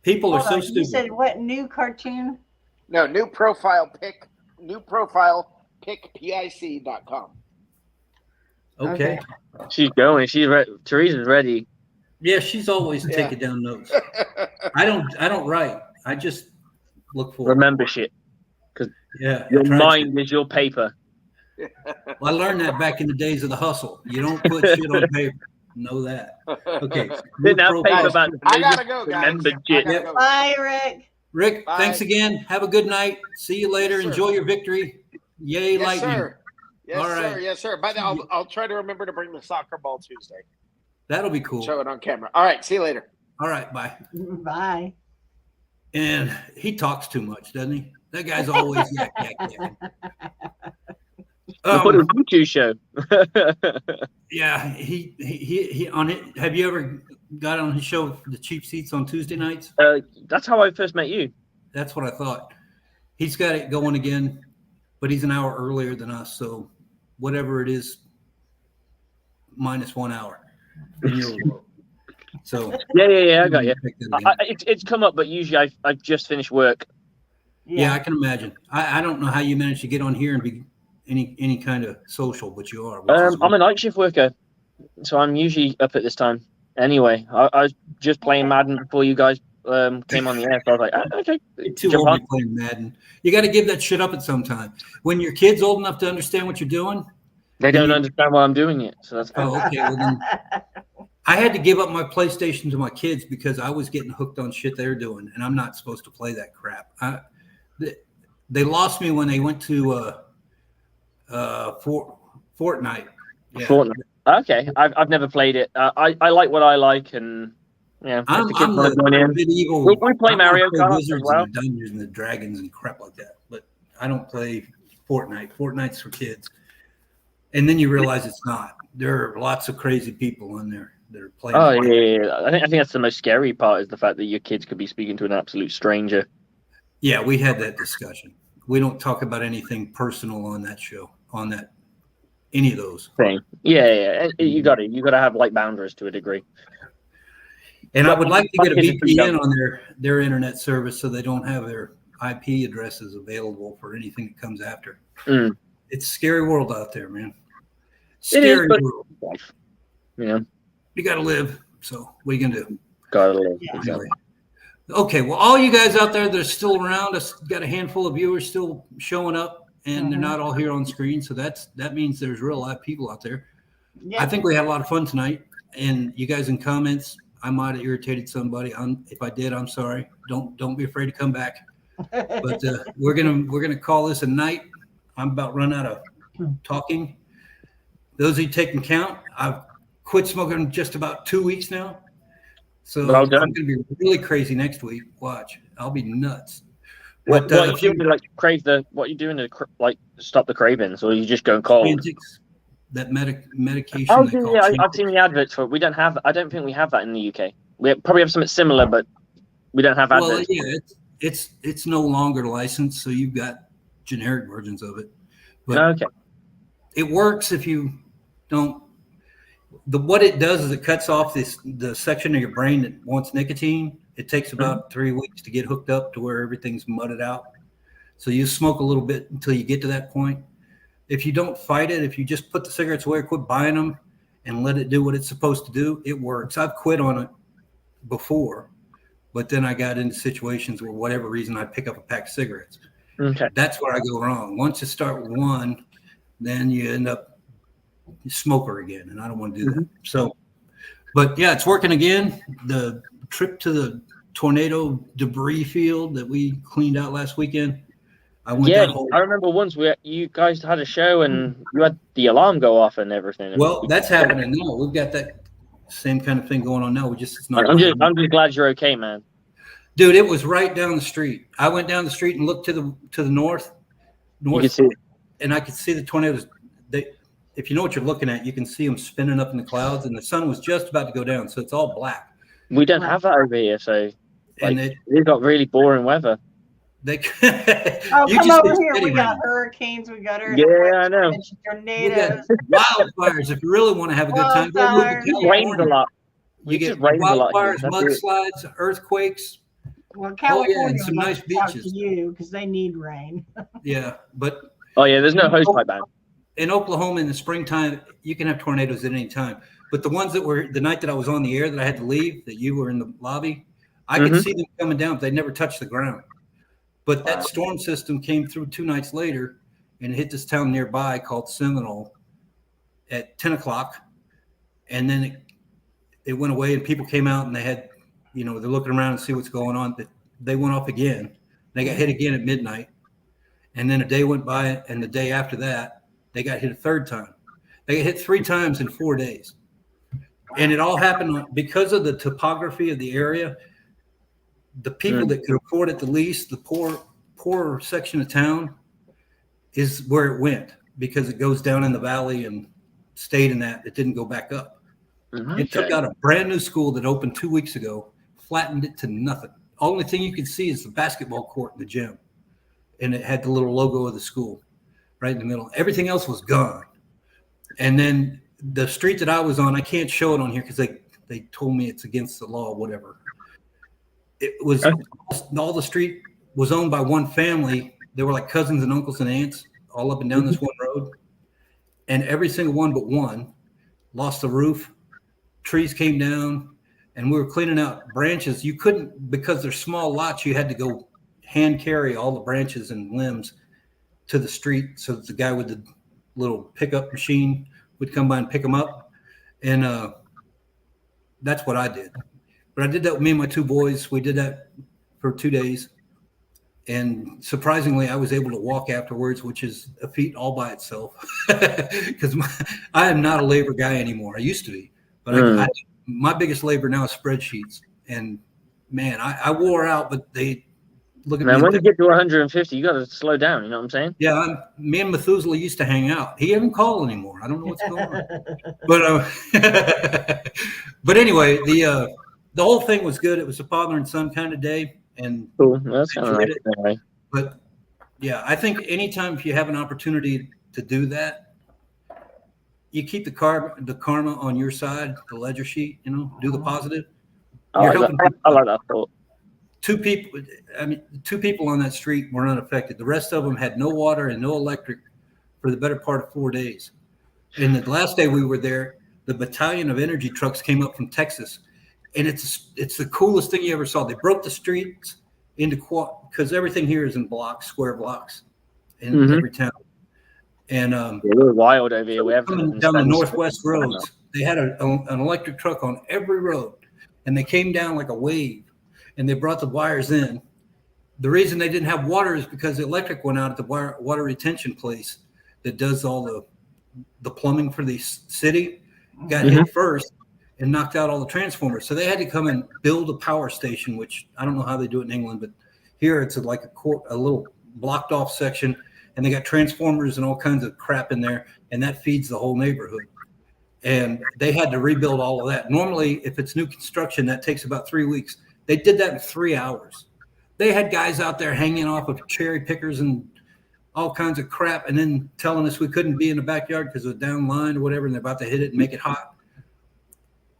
S2: people are so stupid.
S3: You said what new cartoon?
S4: No, newprofilepic.com.
S2: Okay.
S5: She's going. She's ready. Teresa's ready.
S2: Yeah, she's always taking down notes. I don't write. I just look for
S5: remember shit. Because your mind is your paper.
S2: Well, I learned that back in the days of the hustle. You don't put shit on paper. Know that. Okay.
S5: Didn't have paper back.
S4: I gotta go, guys.
S5: Remember shit.
S3: Bye, Rick.
S2: Rick,
S4: Bye.
S2: Thanks again. Have a good night. See you later.
S4: Yes,
S2: enjoy your victory. Yay,
S4: yes,
S2: Lightning.
S4: Sir. Yes,
S2: All
S4: sir.
S2: right.
S4: Yes, sir. By the way, I'll try to remember to bring the soccer ball Tuesday.
S2: That'll be cool.
S4: Show it on camera. All right. See you later.
S2: All right. Bye.
S3: Bye.
S2: And he talks too much, doesn't he? That guy's always yak.
S5: What a YouTube show.
S2: Yeah, he on it. Have you ever got on his show, The Cheap Seats, on Tuesday nights?
S5: That's how I first met you.
S2: That's what I thought. He's got it going again, but he's an hour earlier than us. So whatever it is, minus 1 hour in your world. So
S5: yeah, I got you. It's come up, but usually I've just finished work.
S2: Yeah, I can imagine. I don't know how you manage to get on here and be any kind of social, but you are.
S5: I'm a night shift worker, so I'm usually up at this time. Anyway, I was just playing Madden before you guys came on the air, so I was like, okay.
S2: Too old to be playing Madden. You got to give that shit up at some time. When your kid's old enough to understand what you're doing,
S5: they don't understand why I'm doing it. So that's fine.
S2: Oh, okay. Well, then I had to give up my PlayStation to my kids because I was getting hooked on shit they're doing, and I'm not supposed to play that crap. They lost me when they went to Fortnite. Yeah.
S5: Fortnite. Okay, I've never played it. I like what I like, and
S2: I'm the medieval.
S5: We play Mario Kart as well.
S2: And the Dungeons and the Dragons and crap like that, but I don't play Fortnite. Fortnite's for kids, and then you realize it's not. There are lots of crazy people in there that are playing.
S5: Oh yeah. I think that's the most scary part is the fact that your kids could be speaking to an absolute stranger.
S2: Yeah, we had that discussion. We don't talk about anything personal on that show, any of those
S5: thing. Yeah. You got to have boundaries to a degree.
S2: And I would like to get a VPN on their internet service so they don't have their IP addresses available for anything that comes after. It's a scary world out there, man. Scary world.
S5: Yeah.
S2: You got to live. So what are you gonna do?
S5: Got to live.
S2: Yeah. Exactly. Okay, well, all you guys out there that are still around, us got a handful of viewers still showing up, and they're not all here on screen. So that means there's real live people out there. Yeah. I think we had a lot of fun tonight, and you guys in comments, I might have irritated somebody. If I did, I'm sorry. Don't be afraid to come back. But we're gonna call this a night. I'm about run out of talking. Those of you taking count, I've quit smoking just about 2 weeks now. So I'm going to be really crazy next week. Watch, I'll be nuts.
S5: What are you doing to crave what are you doing to stop the cravings, or are you just going cold?
S2: That medication.
S5: Oh yeah, I've seen the adverts for it. I don't think we have that in the UK. We probably have something similar, but we don't have adverts.
S2: Well, yeah, it's no longer licensed, so you've got generic versions of it. But
S5: okay.
S2: It works if you don't. What it does is it cuts off the section of your brain that wants nicotine. It takes about 3 weeks to get hooked up to where everything's mudded out. So you smoke a little bit until you get to that point. If you don't fight it, if you just put the cigarettes away, quit buying them, and let it do what it's supposed to do, it works. I've quit on it before, But then I got into situations where whatever reason I pick up a pack of cigarettes.
S5: Okay.
S2: That's where I go wrong. Once you start with one, then you end up a smoker again, and I don't want to do that. So, but yeah, it's working again. The trip to the tornado debris field that we cleaned out last weekend. I
S5: remember once you guys had a show and you had the alarm go off and everything.
S2: Well, that's happening now. We've got that same kind of thing going on now. I'm
S5: just glad you're okay, man.
S2: Dude, it was right down the street. I went down the street and looked to the north, and I could see the tornadoes. If you know what you're looking at, you can see them spinning up in the clouds, and the sun was just about to go down, so it's all black.
S5: We don't have that over here, so we've got really boring weather.
S3: Come over here. We got hurricanes. We got
S5: I know.
S3: Tornadoes.
S2: Wildfires. If you really want to have a good time,
S5: it rains a lot.
S2: You get wildfires, mudslides, earthquakes.
S3: Well, California
S2: and some nice beaches.
S3: To you because they need rain.
S2: Yeah, but
S5: there's no hose pipe ban.
S2: In Oklahoma in the springtime, you can have tornadoes at any time. But the ones that were the night that I was on the air that I had to leave, that you were in the lobby, I could see them coming down, but they never touched the ground. But that storm system came through 2 nights later and hit this town nearby called Seminole at 10 o'clock. And then it went away and people came out and they had, they're looking around and see what's going on. But they went off again. They got hit again at midnight. And then a day went by, and the day after that, they got hit a third time. They got hit 3 times in 4 days. And it all happened because of the topography of the area. The people that could afford it the least, the poorer section of town, is where it went because it goes down in the valley and stayed in that. It didn't go back up. It took out a brand new school that opened 2 weeks ago, flattened it to nothing. Only thing you could see is the basketball court in the gym. And it had the little logo of the school right in the middle. Everything else was gone. And then the street that I was on, I can't show it on here because they told me it's against the law or whatever. It was all the street was owned by one family. They were like cousins and uncles and aunts all up and down this one road. And every single one but one lost the roof. Trees came down and we were cleaning out branches. You couldn't, because they're small lots, you had to go hand carry all the branches and limbs to the street so that the guy with the little pickup machine would come by and pick them up. And that's what I did. But I did that with me and my 2 boys. We did that for 2 days. And surprisingly, I was able to walk afterwards, which is a feat all by itself. Because I am not a labor guy anymore. I used to be. But my biggest labor now is spreadsheets. And, man, I wore out, but they look at me.
S5: Man, when you get to 150, you got to slow down. You know what I'm saying?
S2: Yeah, me and Methuselah used to hang out. He doesn't call anymore. I don't know what's going on. But anyway, the whole thing was good. It was a father and son kind of day, and
S5: cool. That's kind of nice. Anyway.
S2: But yeah, I think anytime if you have an opportunity to do that, you keep the karma on your side, the ledger sheet. Do the positive.
S5: I like that thought.
S2: 2 people on that street were unaffected. The rest of them had no water and no electric for the better part of 4 days. And the last day we were there, the battalion of energy trucks came up from Texas. And it's the coolest thing you ever saw. They broke the streets into because everything here is in blocks, square blocks in every town. And
S5: we're wild over here.
S2: We're coming down the northwest roads. They had an electric truck on every road, and they came down like a wave, and they brought the wires in. The reason they didn't have water is because the electric went out at the water retention place that does all the plumbing for the city. Got hit first and knocked out all the transformers. So they had to come and build a power station, which I don't know how they do it in England, but here it's like a little blocked off section, and they got transformers and all kinds of crap in there, and that feeds the whole neighborhood. And they had to rebuild all of that. Normally, if it's new construction, that takes about 3 weeks. They did that in 3 hours. They had guys out there hanging off of cherry pickers and all kinds of crap, and then telling us we couldn't be in the backyard because it was down line or whatever, and they're about to hit it and make it hot.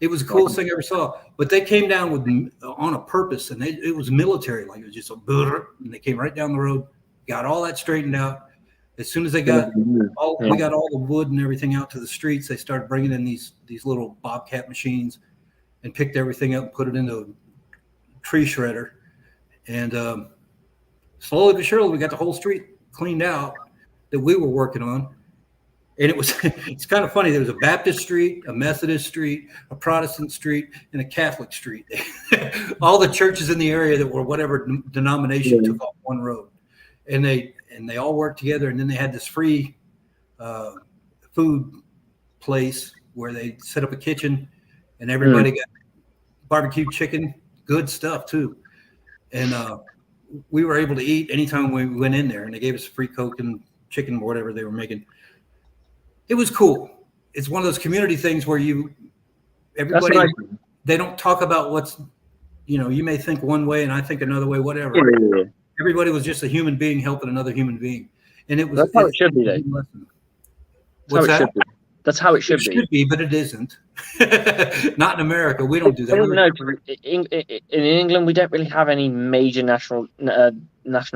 S2: It was the coolest thing I ever saw. But they came down on a purpose, and it was military. Like it was just and they came right down the road, got all that straightened out. As soon as they got we got all the wood and everything out to the streets, they started bringing in these little bobcat machines and picked everything up and put it into tree shredder, and slowly but surely we got the whole street cleaned out that we were working on. And it's kind of funny. There was a Baptist street, a Methodist street, a Protestant street, and a Catholic street. All the churches in the area that were whatever denomination took off one road, and they all worked together. And then they had this free food place where they set up a kitchen, and everybody got barbecued chicken, good stuff too. And we were able to eat anytime we went in there, and they gave us free Coke and chicken or whatever they were making. It was cool. It's one of those community things where everybody, they don't talk about what's, you may think one way and I think another way, whatever. Yeah. Everybody was just a human being helping another human being. And it was.
S5: That's how it should be, though.
S2: What's that?
S5: That's how it should
S2: be. It should be, but it isn't. Not in America. We don't do that.
S5: In England, we don't really have any major national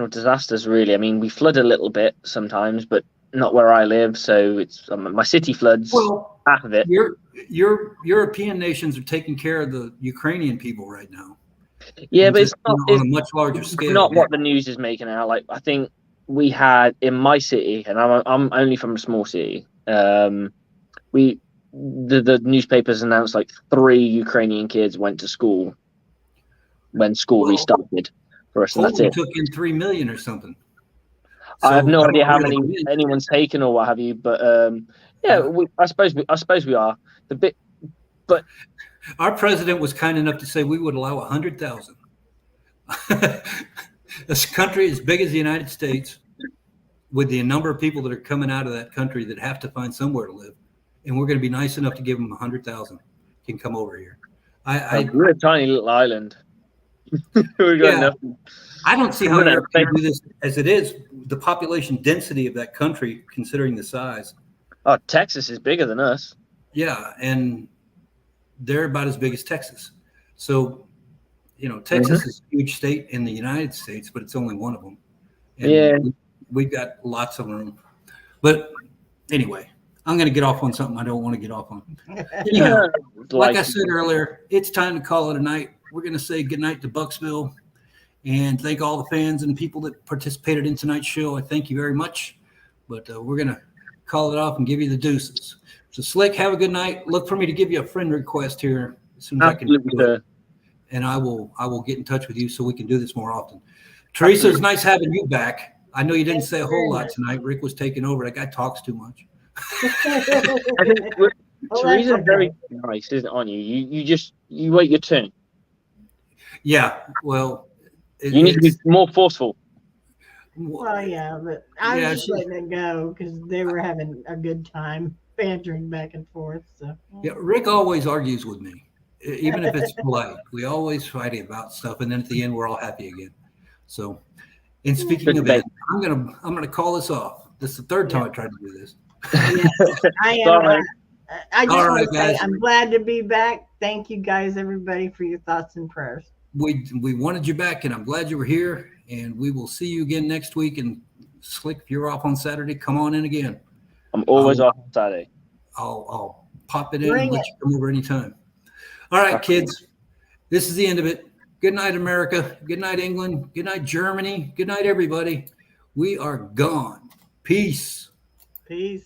S5: disasters, really. I mean, we flood a little bit sometimes, but not where I live. So it's my city floods.
S2: Well,
S5: half of it.
S2: Your European nations are taking care of the Ukrainian people right now.
S5: Yeah, but it's not
S2: on a much larger scale.
S5: Not what the news is making out. Like, I think we had in my city, and I'm only from a small city. The newspapers announced like 3 Ukrainian kids went to school when school restarted for us, and that's it.
S2: Took in 3 million or something.
S5: So I have no idea how many anyone's taken or what have you, but I suppose we are but
S2: our president was kind enough to say we would allow 100,000. This country as big as the United States, with the number of people that are coming out of that country that have to find somewhere to live, and we're going to be nice enough to give them 100,000 can come over here.
S5: We're a tiny little island. We got nothing.
S2: I don't see how America can do this as it is. The population density of that country, considering the size.
S5: Oh, Texas is bigger than us.
S2: Yeah, and they're about as big as Texas. So, Texas is a huge state in the United States, but it's only one of them. And we've got lots of room. But anyway, I'm going to get off on something I don't want to get off on. Anyhow, like I said earlier, it's time to call it a night. We're going to say goodnight to Bucksville and thank all the fans and people that participated in tonight's show. I thank you very much. But we're going to call it off and give you the deuces. So, Slick, have a good night. Look for me to give you a friend request here as soon as I can do it. And I will get in touch with you so we can do this more often. Teresa, it's nice having you back. I know you didn't say a whole lot tonight. Rick was taking over. That guy talks too much.
S5: I think Teresa's very nice, isn't it, on you? You wait your turn.
S2: Yeah, well,
S5: you need to be more forceful.
S3: Well, yeah, but I was just letting it go because they were having a good time bantering back and forth. So
S2: yeah, Rick always argues with me, even if it's polite. We always fight about stuff, and then at the end, we're all happy again. So, and speaking of it, I'm gonna call this off. This is the third time I tried to do this.
S3: I am. I just want to say I'm glad to be back. Thank you guys, everybody, for your thoughts and prayers.
S2: We wanted you back, and I'm glad you were here. And we will see you again next week. And Slick, if you're off on Saturday, come on in again.
S5: I'm always off on Saturday.
S2: I'll pop it in and let you come over anytime. All right, kids. This is the end of it. Good night, America. Good night, England. Good night, Germany. Good night, everybody. We are gone. Peace.
S3: Peace.